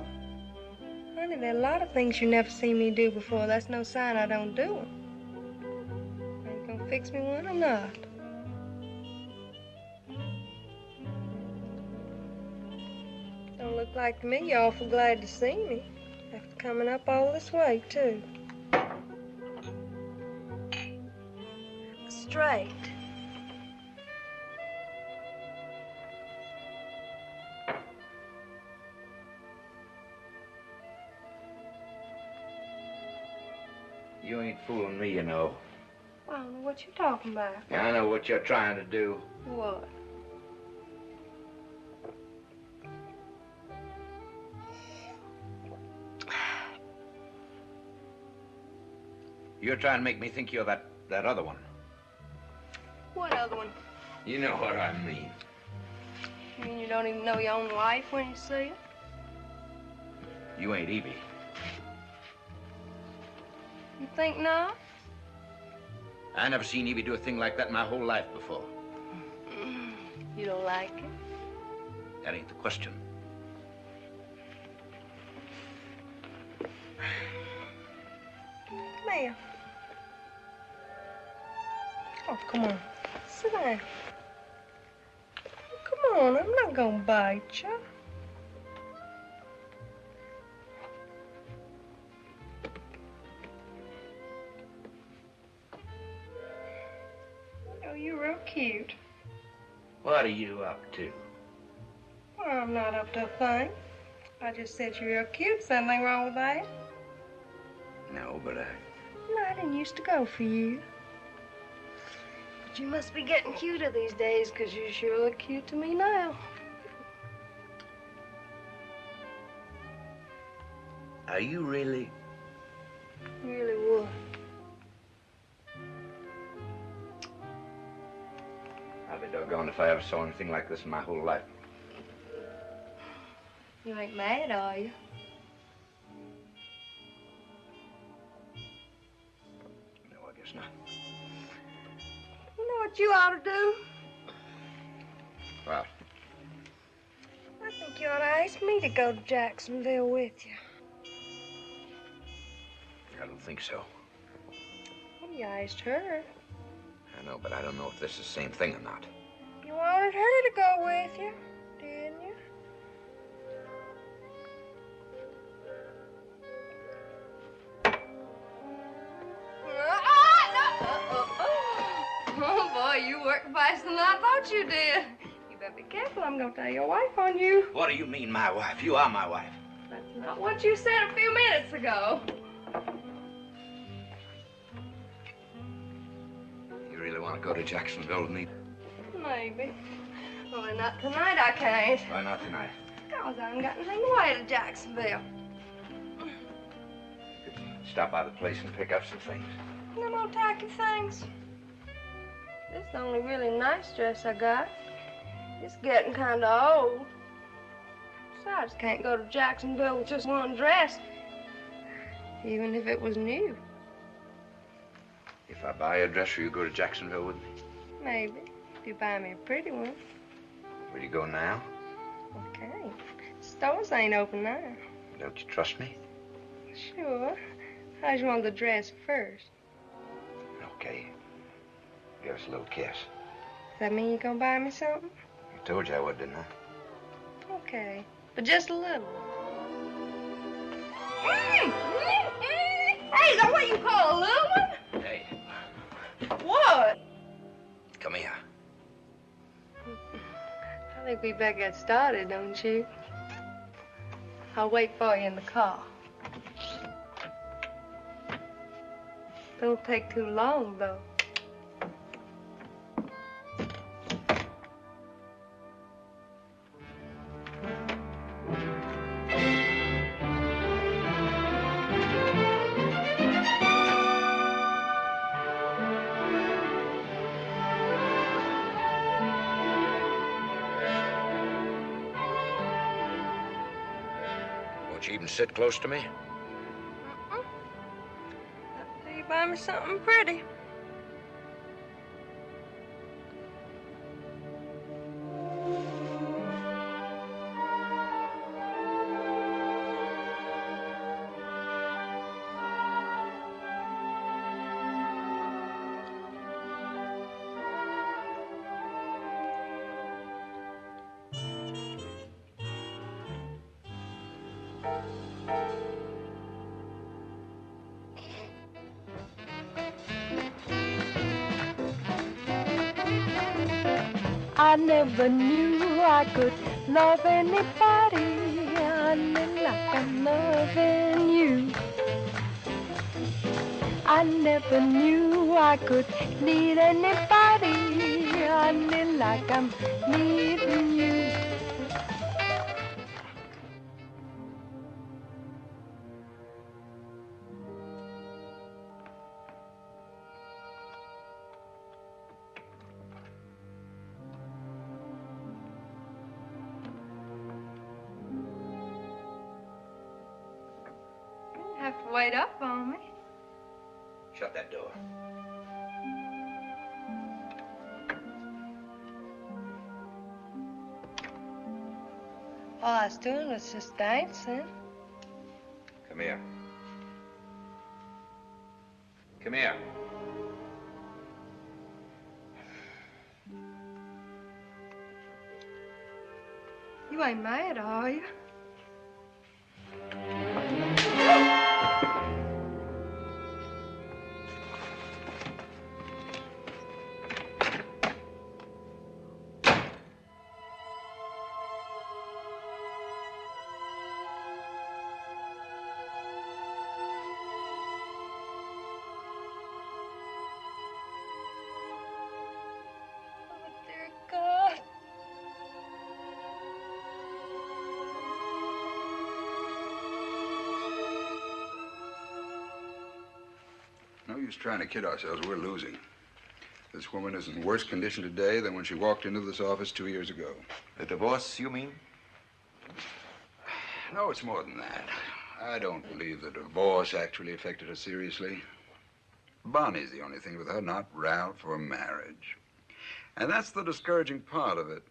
Honey, there are a lot of things you never seen me do before. That's no sign I don't do them. Are you gonna fix me one or not? Don't look like to me you're awful glad to see me. After coming up all this way, too. Straight. You ain't fooling me, you know. I don't know what you're talking about. Yeah, I know what you're trying to do. What? You're trying to make me think you're that other one. What other one? You know what I mean. You mean you don't even know your own wife when you see her? You ain't Evie. You think not? I never seen Evie do a thing like that in my whole life before. You don't like it? That ain't the question. Come here. Oh, come on. Sit down. Come on, I'm not gonna bite you. Oh, you're real cute. What are you up to? Well, I'm not up to a thing. I just said you're real cute. Something wrong with that? No, but No, I didn't used to go for you. But you must be getting cuter these days, because you sure look cute to me now. Are you really? Really would. I'll be doggone if I ever saw anything like this in my whole life. You ain't mad, are you? what you ought to do? What? I think you ought to ask me to go to Jacksonville with you. I don't think so. Well, you asked her. I know, but I don't know if this is the same thing or not. You wanted her to go with you, didn't you? Oh, boy, you work faster than I thought you did. You better be careful. I'm going to tell your wife on you. What do you mean, my wife? You are my wife. That's not what you said a few minutes ago. You really want to go to Jacksonville with me? Maybe. Only not tonight, I can't. Why not tonight? Because I haven't got anything to way to Jacksonville. Stop by the place and pick up some things. Them old tacky things. This is the only really nice dress I got. It's getting kind of old. Besides, can't go to Jacksonville with just one dress. Even if it was new. If I buy a dress, will you go to Jacksonville with me? Maybe. If you buy me a pretty one. Will you go now? Okay. Stores ain't open now. Don't you trust me? Sure. How'd you want the dress first? Okay. Give us a little kiss. Does that mean you're gonna buy me something? I told you I would, didn't I? Okay. But just a little. Hey, is that what you call a little one? Hey. What? Come here. I think we better get started, don't you? I'll wait for you in the car. Don't take too long, though. Won't you even sit close to me? You buy me something pretty. I never knew I could love anybody like I'm loving you. I never knew I could need anybody like I'm needing you. Have to wait up on me. Shut that door. All I was doing was just dancing. Come here. Come here. You ain't mad, are you? No use trying to kid ourselves. We're losing. This woman is in worse condition today than when she walked into this office 2 years ago. The divorce, you mean? No, it's more than that. I don't believe the divorce actually affected her seriously. Bonnie's the only thing with her, not Ralph or marriage. And that's the discouraging part of it.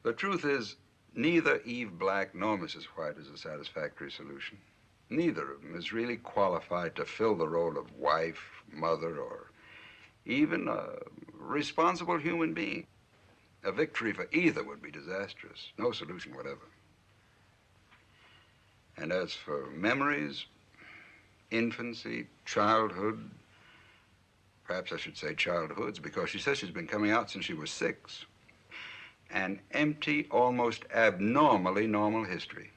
The truth is, neither Eve Black nor Mrs. White is a satisfactory solution. Neither of them is really qualified to fill the role of wife, mother, or even a responsible human being. A victory for either would be disastrous. No solution whatever. And as for memories, infancy, childhood, perhaps I should say childhoods, because she says she's been coming out since she was 6. An empty, almost abnormally normal history.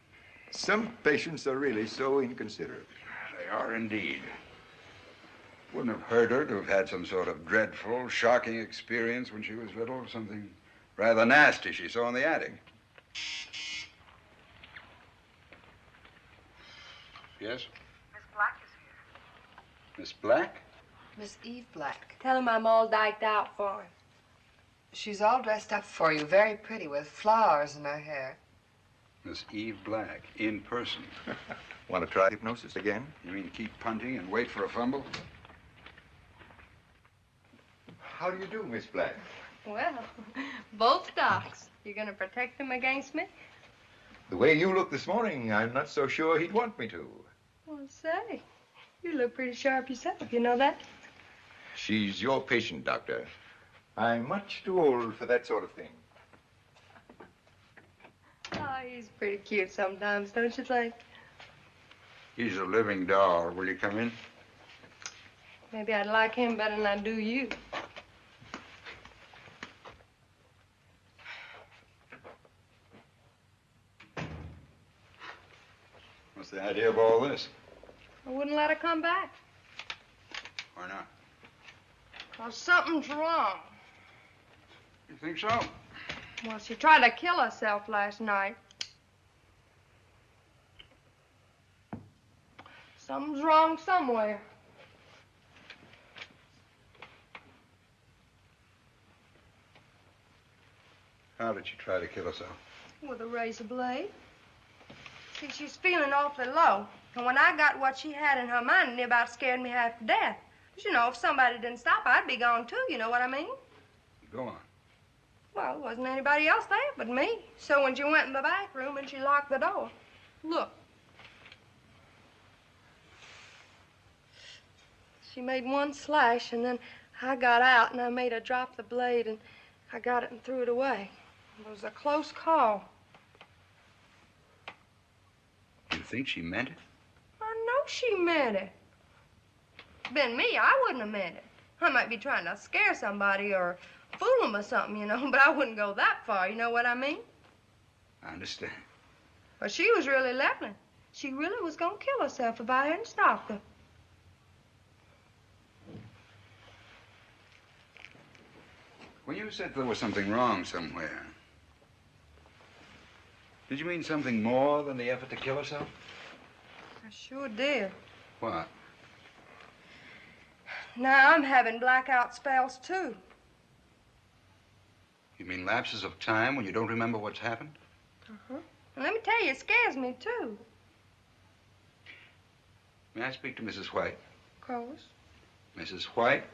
Some patients are really so inconsiderate. They are indeed. Wouldn't have hurt her to have had some sort of dreadful, shocking experience when she was little, something rather nasty she saw in the attic. Yes? Miss Black is here. Miss Black? Miss Eve Black. Tell him I'm all diked out for him. She's all dressed up for you, very pretty, with flowers in her hair. Miss Eve Black, in person. Want to try hypnosis again? You mean keep punting and wait for a fumble? How do you do, Miss Black? Well, both docs. You gonna protect him against me? The way you look this morning, I'm not so sure he'd want me to. Well, say, you look pretty sharp yourself, you know that? She's your patient, Doctor. I'm much too old for that sort of thing. Oh, he's pretty cute sometimes, don't you think? He's a living doll. Will you come in? Maybe I'd like him better than I do you. What's the idea of all this? I wouldn't let her come back. Why not? 'Cause something's wrong. You think so? Well, she tried to kill herself last night. Something's wrong somewhere. How did she try to kill herself? With a razor blade. See, she's feeling awfully low. And when I got what she had in her mind, it about scared me half to death. But, you know, if somebody didn't stop, I'd be gone too, you know what I mean? Go on. Well, there wasn't anybody else there but me. So when she went in the back room and she locked the door, look. She made one slash, and then I got out, and I made her drop the blade, and I got it and threw it away. It was a close call. You think she meant it? I know she meant it. Been me, I wouldn't have meant it. I might be trying to scare somebody or fool them or something, you know, but I wouldn't go that far, you know what I mean? I understand. But she was really leveling. She really was going to kill herself if I hadn't stopped her. When you said there was something wrong somewhere, did you mean something more than the effort to kill herself? I sure did. What? Now I'm having blackout spells, too. You mean lapses of time when you don't remember what's happened? Uh-huh. And let me tell you, it scares me, too. May I speak to Mrs. White? Of course. Mrs. White?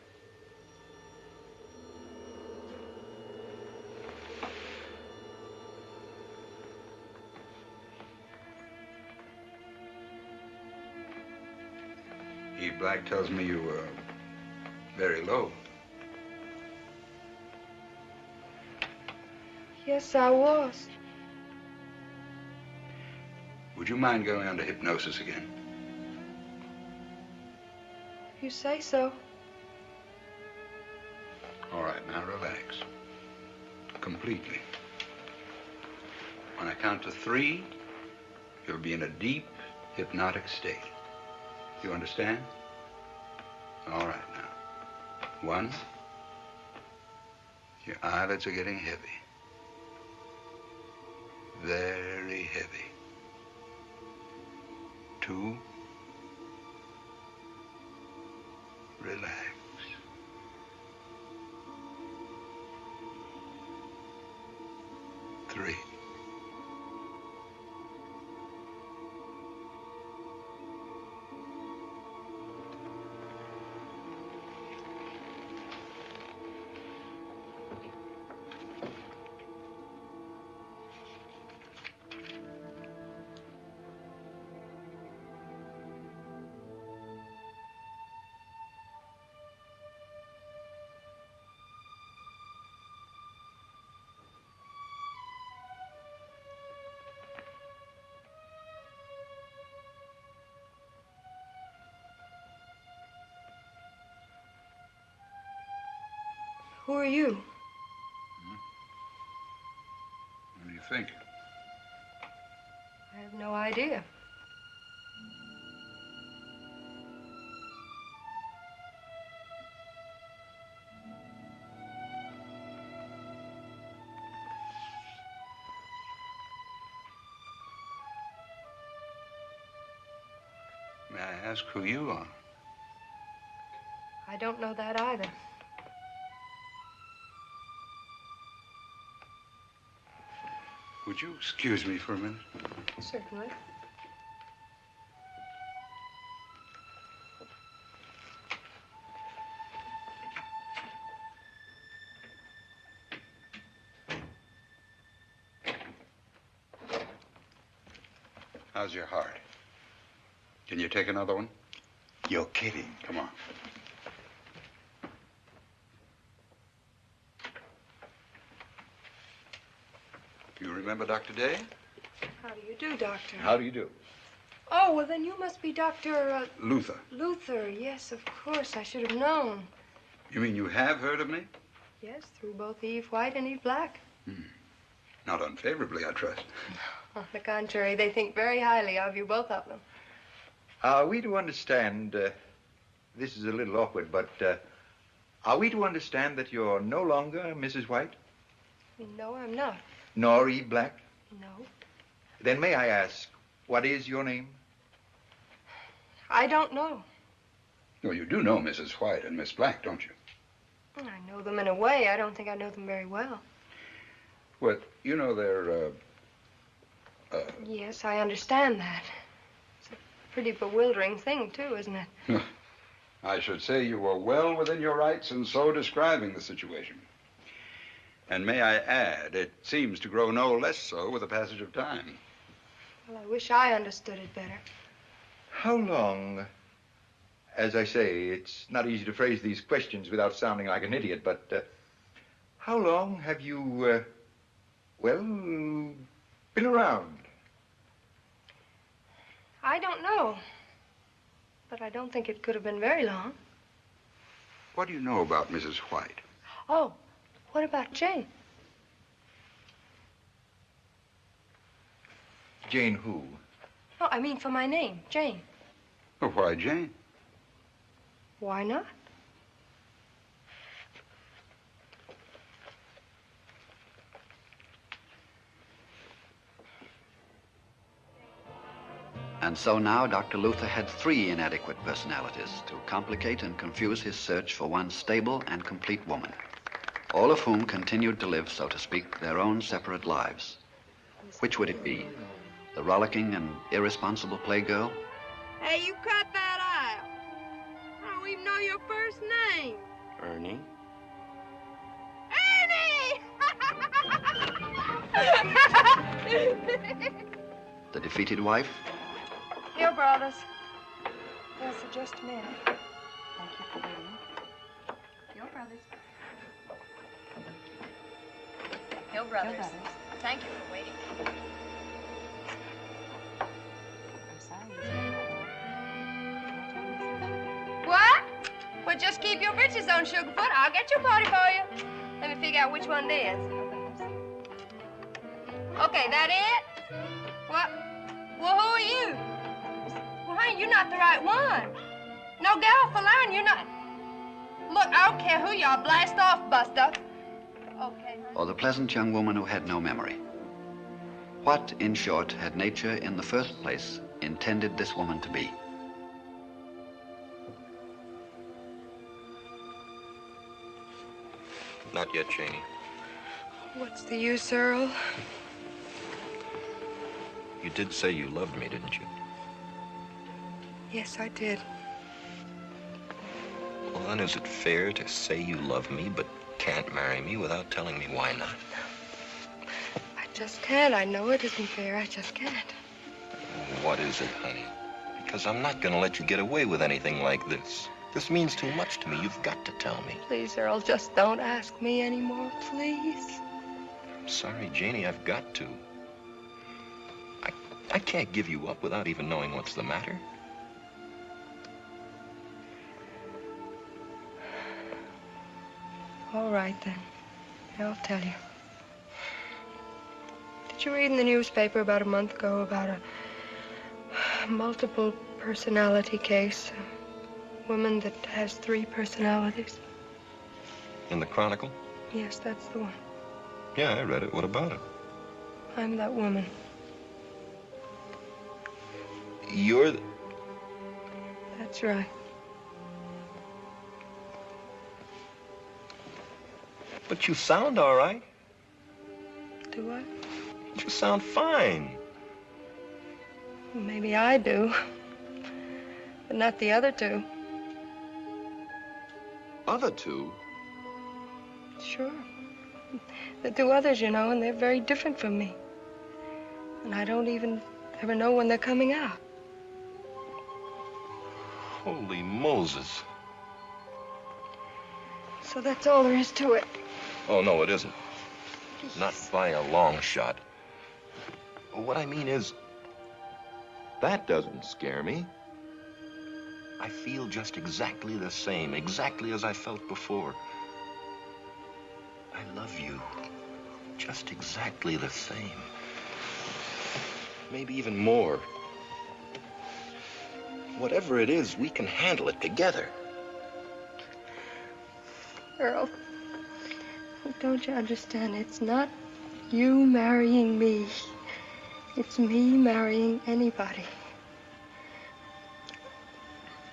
Eve Black tells me you were very low. Yes, I was. Would you mind going under hypnosis again? If you say so. All right, now relax. Completely. When I count to 3, you'll be in a deep, hypnotic state. You understand? All right, now. 1. Your eyelids are getting heavy. Very heavy. 2. Relax. 3. Who are you? What do you think? I have no idea. May I ask who you are? I don't know that either. Would you excuse me for a minute? Certainly. How's your heart? Can you take another one? You're kidding. Come on. You remember Dr. Day? How do you do, Doctor? How do you do? Oh, well, then you must be Dr. Luther. Luther. Yes, of course. I should have known. You mean you have heard of me? Yes, through both Eve White and Eve Black. Not unfavorably, I trust. On the contrary, they think very highly of you, both of them. Are we to understand, this is a little awkward, but are we to understand that you're no longer Mrs. White? No, I'm not. Nor Eve Black? No. Then may I ask, what is your name? I don't know. Well, you do know Mrs. White and Miss Black, don't you? I know them in a way. I don't think I know them very well. Well, you know they're, Yes, I understand that. It's a pretty bewildering thing, too, isn't it? I should say you were well within your rights in so describing the situation. And may I add, it seems to grow no less so with the passage of time. Well, I wish I understood it better. How long, as I say, it's not easy to phrase these questions without sounding like an idiot, but how long have you, well, been around? I don't know. But I don't think it could have been very long. What do you know about Mrs. White? Oh, what about Jane? Jane who? No, I mean for my name, Jane. Well, why Jane? Why not? And so now Dr. Luther had 3 inadequate personalities to complicate and confuse his search for one stable and complete woman, all of whom continued to live, so to speak, their own separate lives. Which would it be? The rollicking and irresponsible playgirl? Hey, you cut that out. I don't even know your first name. Ernie? Ernie! The defeated wife? Here, brothers. Yes, just a minute. Thank you for waiting. Your brothers. Hill Brothers. Thank you for waiting. What? Well, just keep your britches on, Sugarfoot. I'll get your party for you. Let me figure out which one it is. Okay, that it? What? Well, who are you? Well, honey, you're not the right one. No, get off the line. You're not. Look, I don't care who you are. Blast off, Buster. Okay. Or the pleasant young woman who had no memory? What, in short, had nature in the first place intended this woman to be? Not yet, Chienne. What's the use, Earl? You did say you loved me, didn't you? Yes, I did. Well, then is it fair to say you love me but can't marry me without telling me why not? I just can't. I know it isn't fair. I just can't. What is it, honey? Because I'm not going to let you get away with anything like this. This means too much to me. You've got to tell me. Please, Earl, just don't ask me anymore, please. I'm sorry, Janie, I've got to. I can't give you up without even knowing what's the matter. All right, then. I'll tell you. Did you read in the newspaper about a month ago about a multiple personality case? A woman that has 3 personalities? In the Chronicle? Yes, that's the one. Yeah, I read it. What about it? I'm that woman. You're the... That's right. But you sound all right. Do I? You sound fine. Maybe I do. But not the other 2. Other 2? Sure. The 2 others, you know, and they're very different from me. And I don't even ever know when they're coming out. Holy Moses. So that's all there is to it. Oh, no, it isn't. Not by a long shot. What I mean is, that doesn't scare me. I feel just exactly the same, exactly as I felt before. I love you just exactly the same. Maybe even more. Whatever it is, we can handle it together. Earl, don't you understand? It's not you marrying me. It's me marrying anybody.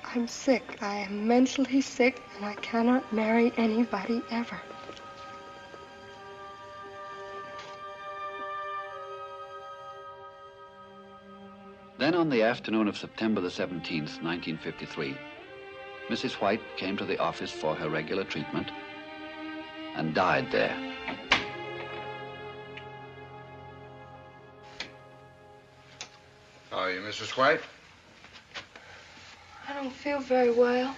I'm sick. I am mentally sick, and I cannot marry anybody ever. Then on the afternoon of September the 17th, 1953, Mrs. White came to the office for her regular treatment and died there. How are you, Mrs. White? I don't feel very well.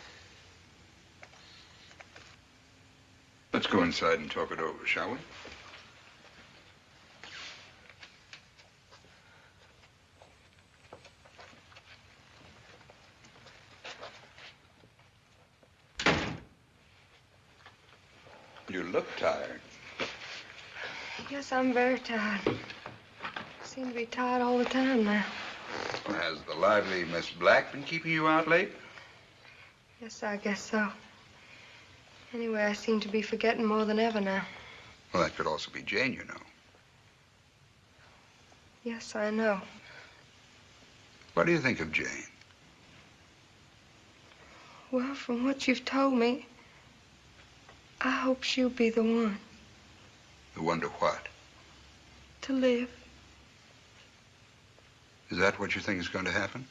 Let's go inside and talk it over, shall we? You look tired. Yes, I'm very tired. I seem to be tired all the time now. Well, has the lively Miss Black been keeping you out late? Yes, I guess so. Anyway, I seem to be forgetting more than ever now. Well, that could also be Jane, you know. Yes, I know. What do you think of Jane? Well, from what you've told me, I hope she'll be the one. The one to what? To live. Is that what you think is going to happen?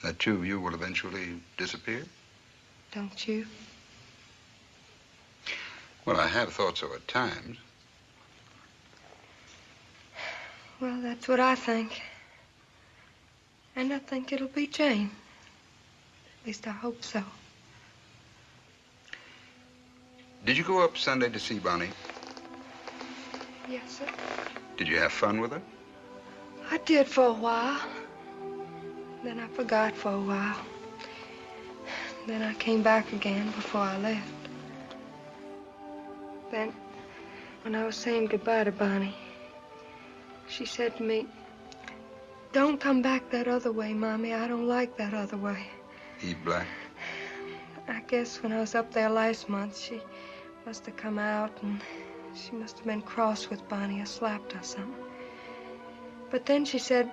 That 2 of you will eventually disappear? Don't you? Well, I have thought so at times. Well, that's what I think. And I think it'll be Jane. At least I hope so. Did you go up Sunday to see Bonnie? Yes, sir. Did you have fun with her? I did for a while. Then I forgot for a while. Then I came back again before I left. Then, when I was saying goodbye to Bonnie, she said to me, "Don't come back that other way, Mommy. I don't like that other way." Eve Black? I guess when I was up there last month, she must have come out and she must have been cross with Bonnie or slapped her something. But then she said,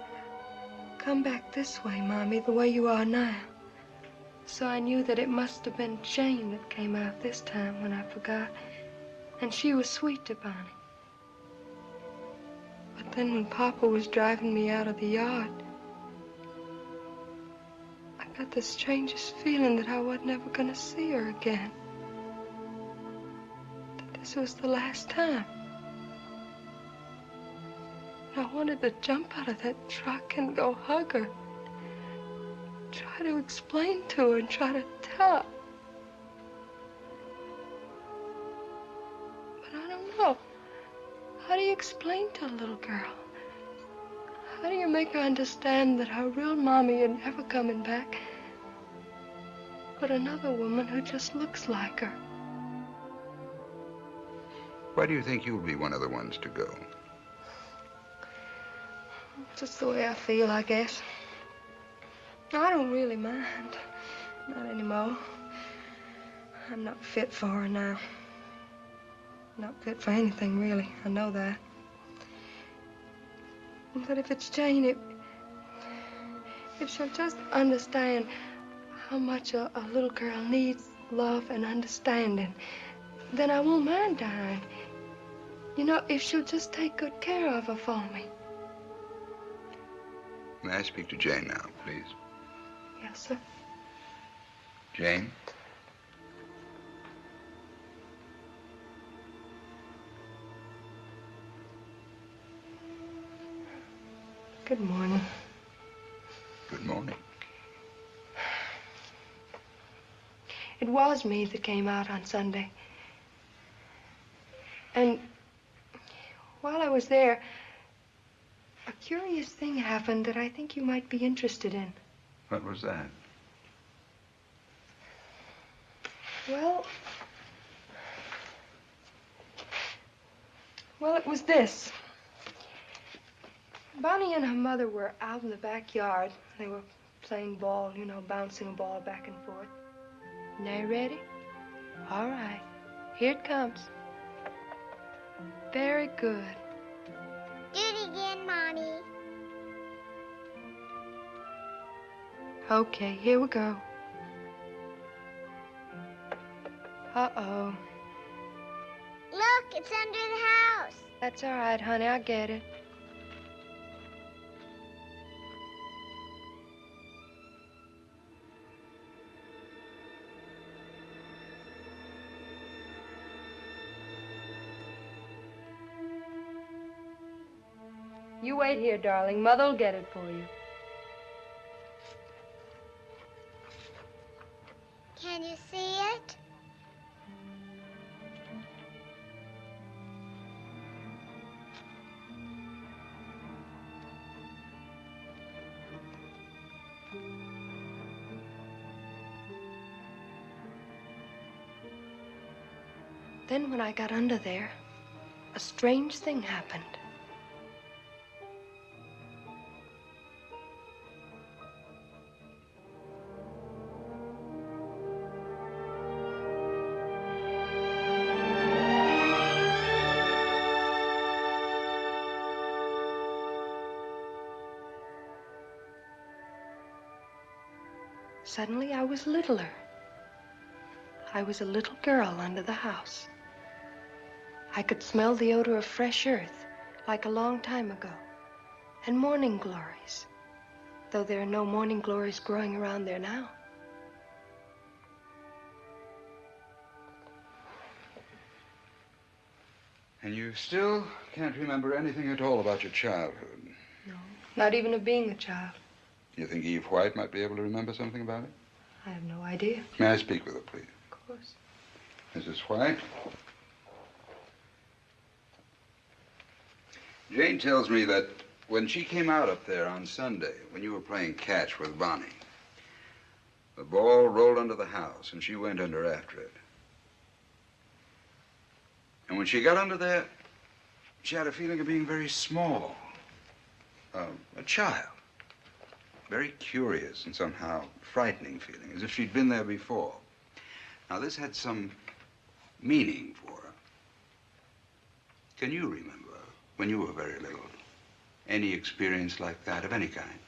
"Come back this way, Mommy, the way you are now." So I knew that it must have been Jane that came out this time when I forgot. And she was sweet to Bonnie. But then when Papa was driving me out of the yard, I got the strangest feeling that I wasn't ever going to see her again. That this was the last time. And I wanted to jump out of that truck and go hug her. Try to explain to her and try to tell her. But I don't know. How do you explain to a little girl? How do you make her understand that her real mommy ain't never coming back, but another woman who just looks like her? Why do you think you'll be one of the ones to go? Just the way I feel, I guess. I don't really mind. Not anymore. I'm not fit for her now. Not fit for anything, really. I know that. But if it's Jane, if she'll just understand how much a little girl needs love and understanding, then I won't mind dying. You know, if she'll just take good care of her for me. May I speak to Jane now, please? Yes, sir. Jane? Good morning. Good morning. It was me that came out on Sunday. And while I was there, a curious thing happened that I think you might be interested in. What was that? Well, it was this. Bonnie and her mother were out in the backyard. They were playing ball, you know, bouncing a ball back and forth. Now you ready? All right. Here it comes. Very good. Do it again, Mommy. Okay, here we go. Uh-oh. Look, it's under the house. That's all right, honey. I get it. You wait here, darling. Mother'll get it for you. Can you see it? Then when I got under there, a strange thing happened. Suddenly, I was littler. I was a little girl under the house. I could smell the odor of fresh earth, like a long time ago, and morning glories, though there are no morning glories growing around there now. And you still can't remember anything at all about your childhood? No, not even of being a child. You think Eve White might be able to remember something about it? I have no idea. May I speak with her, please? Of course. Mrs. White? Jane tells me that when she came out up there on Sunday, when you were playing catch with Bonnie, the ball rolled under the house, and she went under after it. And when she got under there, she had a feeling of being very small. A child. Very curious and somehow frightening feeling, as if she'd been there before. Now, this had some meaning for her. Can you remember, when you were very little, any experience like that of any kind?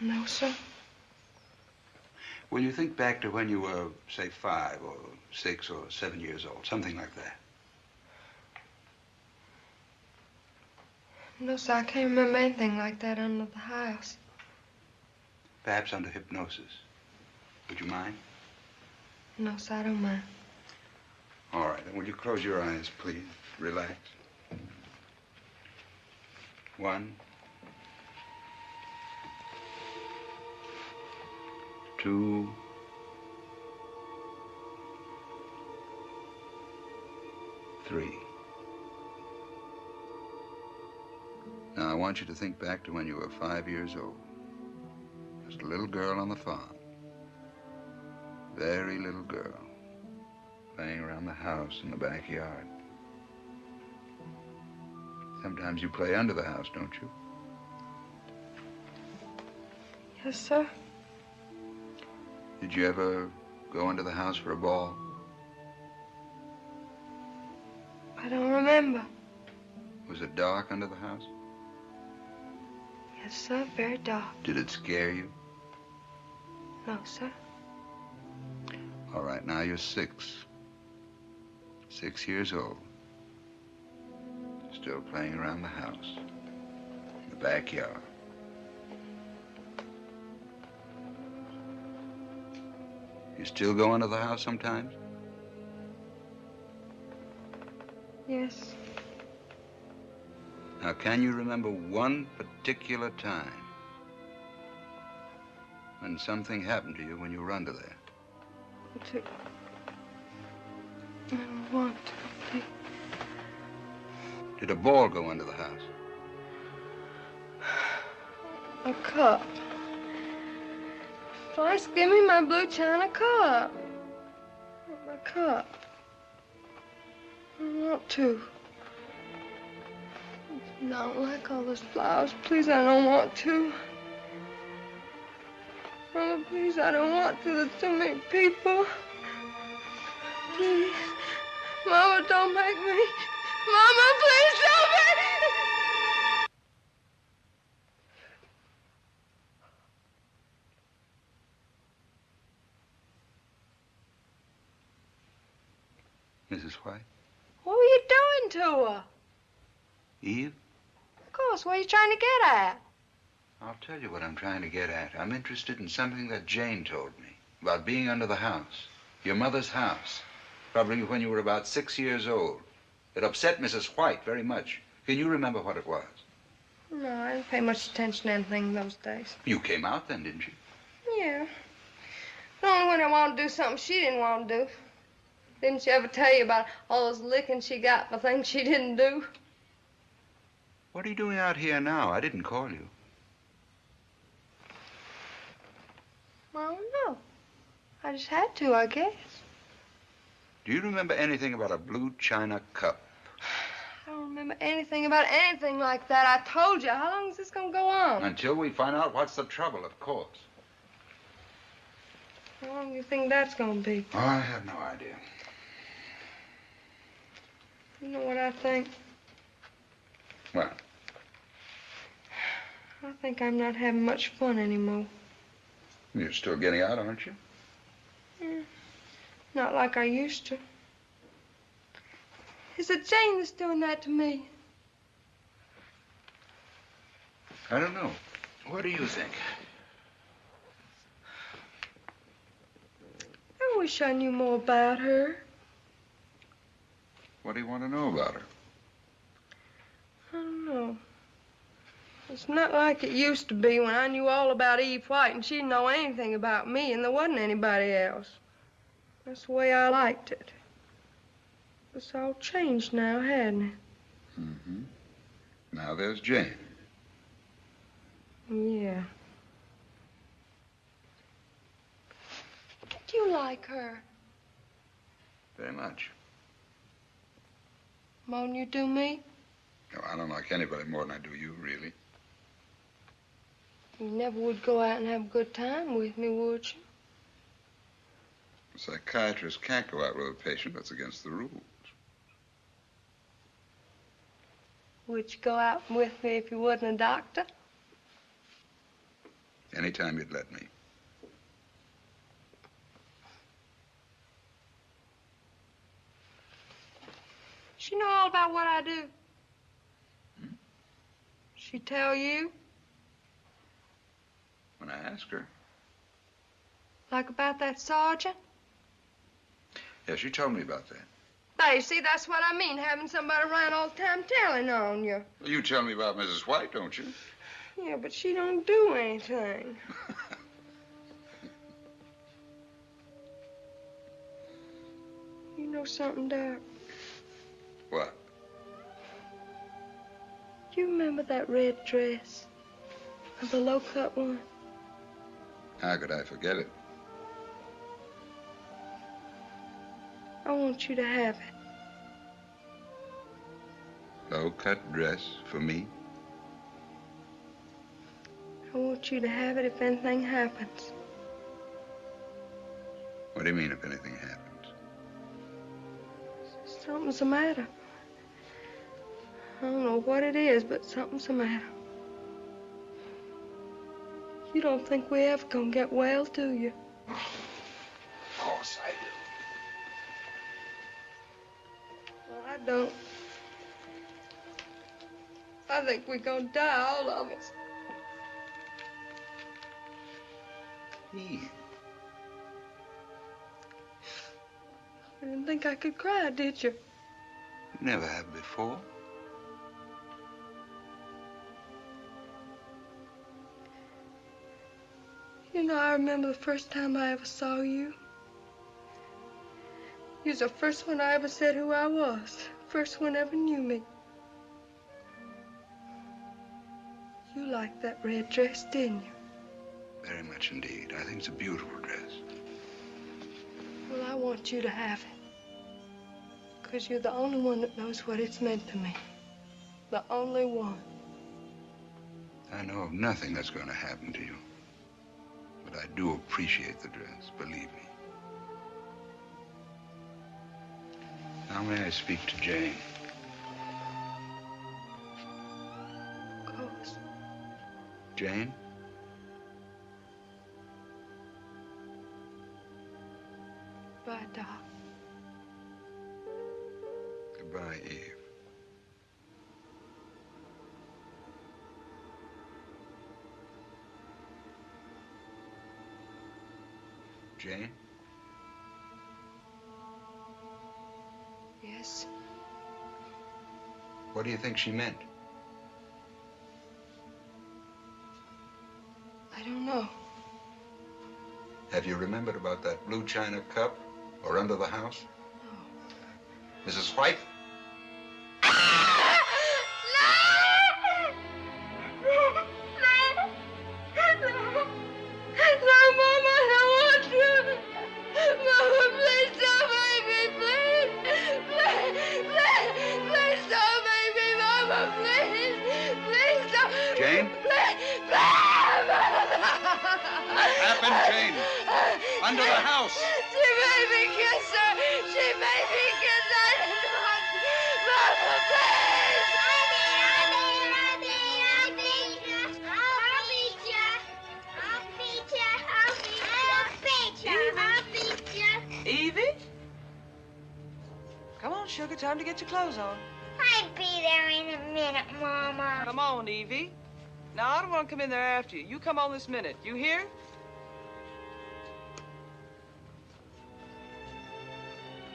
No, sir. When you think back to when you were, say, 5 or 6 or 7 years old, something like that. No, sir, I can't remember anything like that under the house. Perhaps under hypnosis. Would you mind? No, sir, I don't mind. All right, then will you close your eyes, please? Relax. 1, 2, 3. Now, I want you to think back to when you were 5 years old. Just a little girl on the farm. very little girl playing around the house in the backyard. Sometimes you play under the house, don't you? Yes, sir. Did you ever go under the house for a ball? I don't remember. Was it dark under the house? Yes, sir, very dark. Did it scare you? No, sir. All right, now you're 6. 6 years old. Still playing around the house. In the backyard. You still go into the house sometimes? Yes. Now, can you remember one particular time when something happened to you when you were under there? I don't want to. Please. Did a ball go under the house? A cup. First, give me my blue china cup. My cup. I want to. I don't like all those flowers. Please, I don't want to. Mama, please, I don't want to. There's too many people. Please. Mama, don't make me. Mama, please don't make me. Mrs. White? What were you doing to her? Eve? Of course, what are you trying to get at? I'll tell you what I'm trying to get at. I'm interested in something that Jane told me about being under the house. Your mother's house. Probably when you were about 6 years old. It upset Mrs. White very much. Can you remember what it was? No, I didn't pay much attention to anything those days. You came out then, didn't you? Yeah. But only when I wanted to do something she didn't want to do. Didn't she ever tell you about all those licking she got for things she didn't do? What are you doing out here now? I didn't call you. I don't know. I just had to, I guess. Do you remember anything about a blue china cup? I don't remember anything about anything like that. I told you. How long is this going to go on? Until we find out what's the trouble, of course. How long do you think that's going to be? Oh, I have no idea. You know what I think? What? I think I'm not having much fun anymore. You're still getting out, aren't you? Yeah. Not like I used to. Is it Jane that's doing that to me? I don't know. What do you think? I wish I knew more about her. What do you want to know about her? I don't know. It's not like it used to be when I knew all about Eve White and she didn't know anything about me and there wasn't anybody else. That's the way I liked it. It's all changed now, hasn't it? Mm-hmm. Now there's Jane. Yeah. Did you like her? Very much. More than you do me? No, I don't like anybody more than I do you, really. You never would go out and have a good time with me, would you? A psychiatrist can't go out with a patient. That's against the rules. Would you go out with me if you wasn't a doctor? Anytime you'd let me. She know all about what I do. She tell you? When I ask her. Like about that sergeant? Yeah, she told me about that. Hey, see, that's what I mean, having somebody around all the time telling on you. Well, you tell me about Mrs. White, don't you? Yeah, but she don't do anything. You know something, Doc? What? Do you remember that red dress? The low-cut one? How could I forget it? I want you to have it. Low-cut dress for me? I want you to have it if anything happens. What do you mean, if anything happens? Something's the matter. I don't know what it is, but something's the matter. You don't think we ever gonna get well, do you? Of course I do. Well, I don't. I think we're gonna die, all of us. Eve. You didn't think I could cry, did you? You never have before. You know, I remember the first time I ever saw you. You was the first one I ever said who I was. First one ever knew me. You liked that red dress, didn't you? Very much indeed. I think it's a beautiful dress. Well, I want you to have it. Because you're the only one that knows what it's meant to me. The only one. I know of nothing that's going to happen to you. But I do appreciate the dress, believe me. Now may I speak to Jane? Of course. Jane? Bye, Doc. Goodbye, Eve. Jane? Yes? What do you think she meant? I don't know. Have you remembered about that blue china cup or under the house? No. Mrs. White? Jane, under the house. She made me kiss her. She made me kiss her. Mama, please. I'll beat you. Evie? Come on, sugar. Time to get your clothes on. I'll be there in a minute, Mama. Come on, Evie. Now, I don't want to come in there after you. You come on this minute. You hear?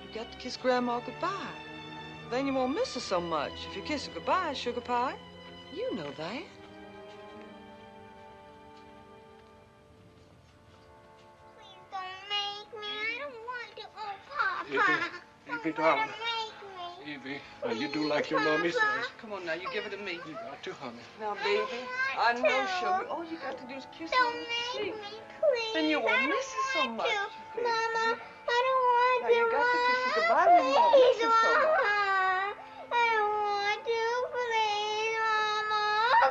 You got to kiss Grandma goodbye. Then you won't miss her so much. If you kiss her goodbye, sugar pie. You know that. Please don't make me. I don't want to. Oh, Papa. Evie, darling. Evie, now you do like your mommy says. Come on now, you give it to me. You got to, honey. Now, baby, I know, sugar. All you got to do is kiss her. Don't make me, please. Then you won't miss her so much. Mama, I don't want now, to. you got to kiss her goodbye. You won't miss her so much. I don't want to. Please, Mama.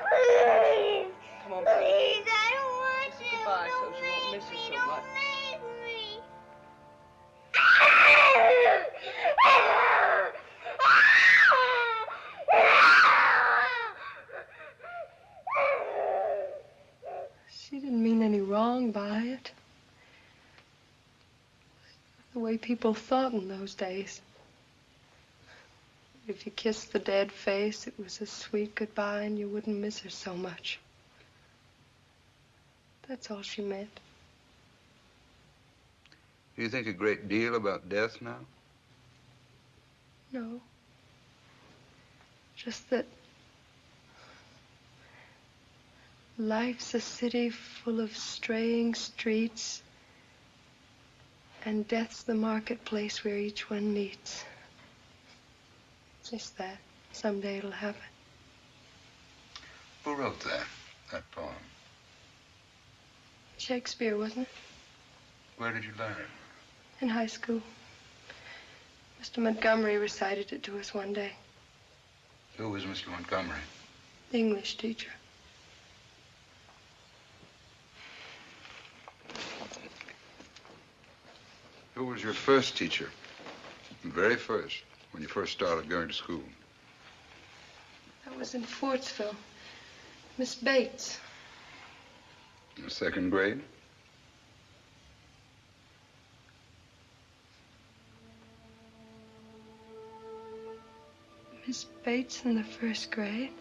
Please. Come on, please. I don't want to. Goodbye, so you won't miss her so much. Make me. She didn't mean any wrong by it. The way people thought in those days. If you kissed the dead face, it was a sweet goodbye and you wouldn't miss her so much. That's all she meant. Do you think a great deal about death now? No. Just that life's a city full of straying streets, and death's the marketplace where each one meets. Just that. Someday it'll happen. Who wrote that poem? Shakespeare, wasn't it? Where did you learn it? In high school. Mr. Montgomery recited it to us one day. Who was Mr. Montgomery? The English teacher. Who was your first teacher? The very first, when you first started going to school? That was in Fortsville. Miss Bates. In the second grade? Miss Bates in the first grade.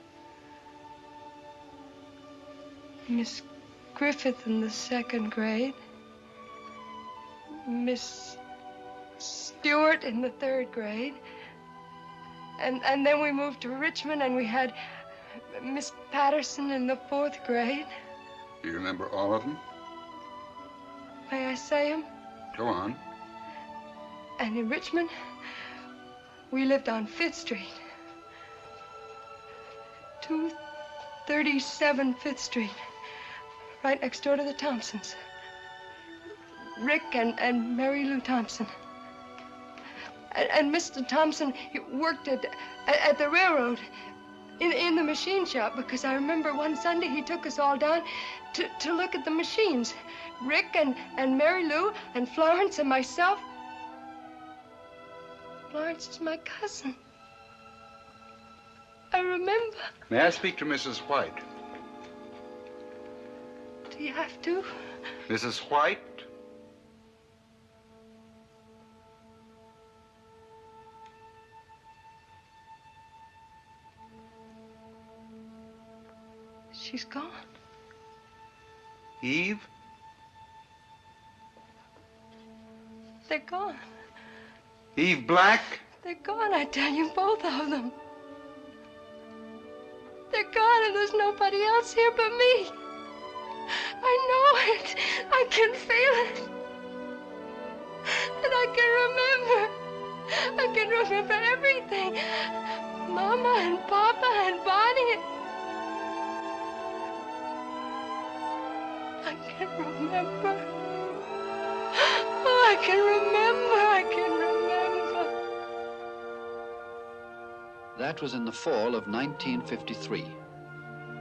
Miss Griffith in the second grade. Miss Stewart in the third grade. And then we moved to Richmond and we had Miss Patterson in the fourth grade. Do you remember all of them? May I say them? Go on. And in Richmond, we lived on 5th Street. 237 5th Street. Right next door to the Thompsons. Rick and Mary Lou Thompson. And Mr. Thompson, he worked at the railroad in the machine shop, because I remember one Sunday he took us all down to look at the machines. Rick and Mary Lou and Florence and myself. Florence is my cousin. I remember. May I speak to Mrs. White? Do you have to? Mrs. White? She's gone. Eve? They're gone. Eve Black? They're gone, I tell you, both of them. They're gone, and there's nobody else here but me. I know it. I can feel it. And I can remember everything. Mama and Papa and Bonnie. I can remember. Oh, I can remember. That was in the fall of 1953.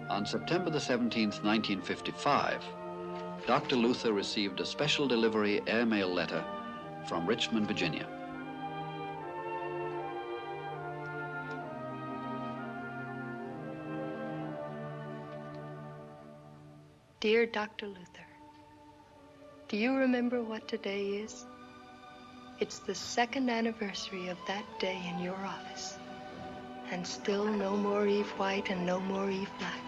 On September the 17th, 1955, Dr. Luther received a special delivery airmail letter from Richmond, Virginia. Dear Dr. Luther, do you remember what today is? It's the 2nd anniversary of that day in your office. And still no more Eve White and no more Eve Black.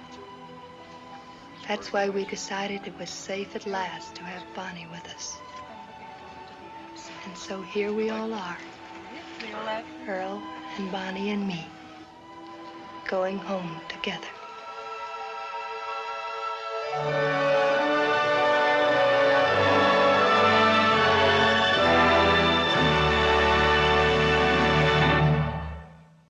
That's why we decided it was safe at last to have Bonnie with us. And so here we all are, Earl and Bonnie and me, going home together.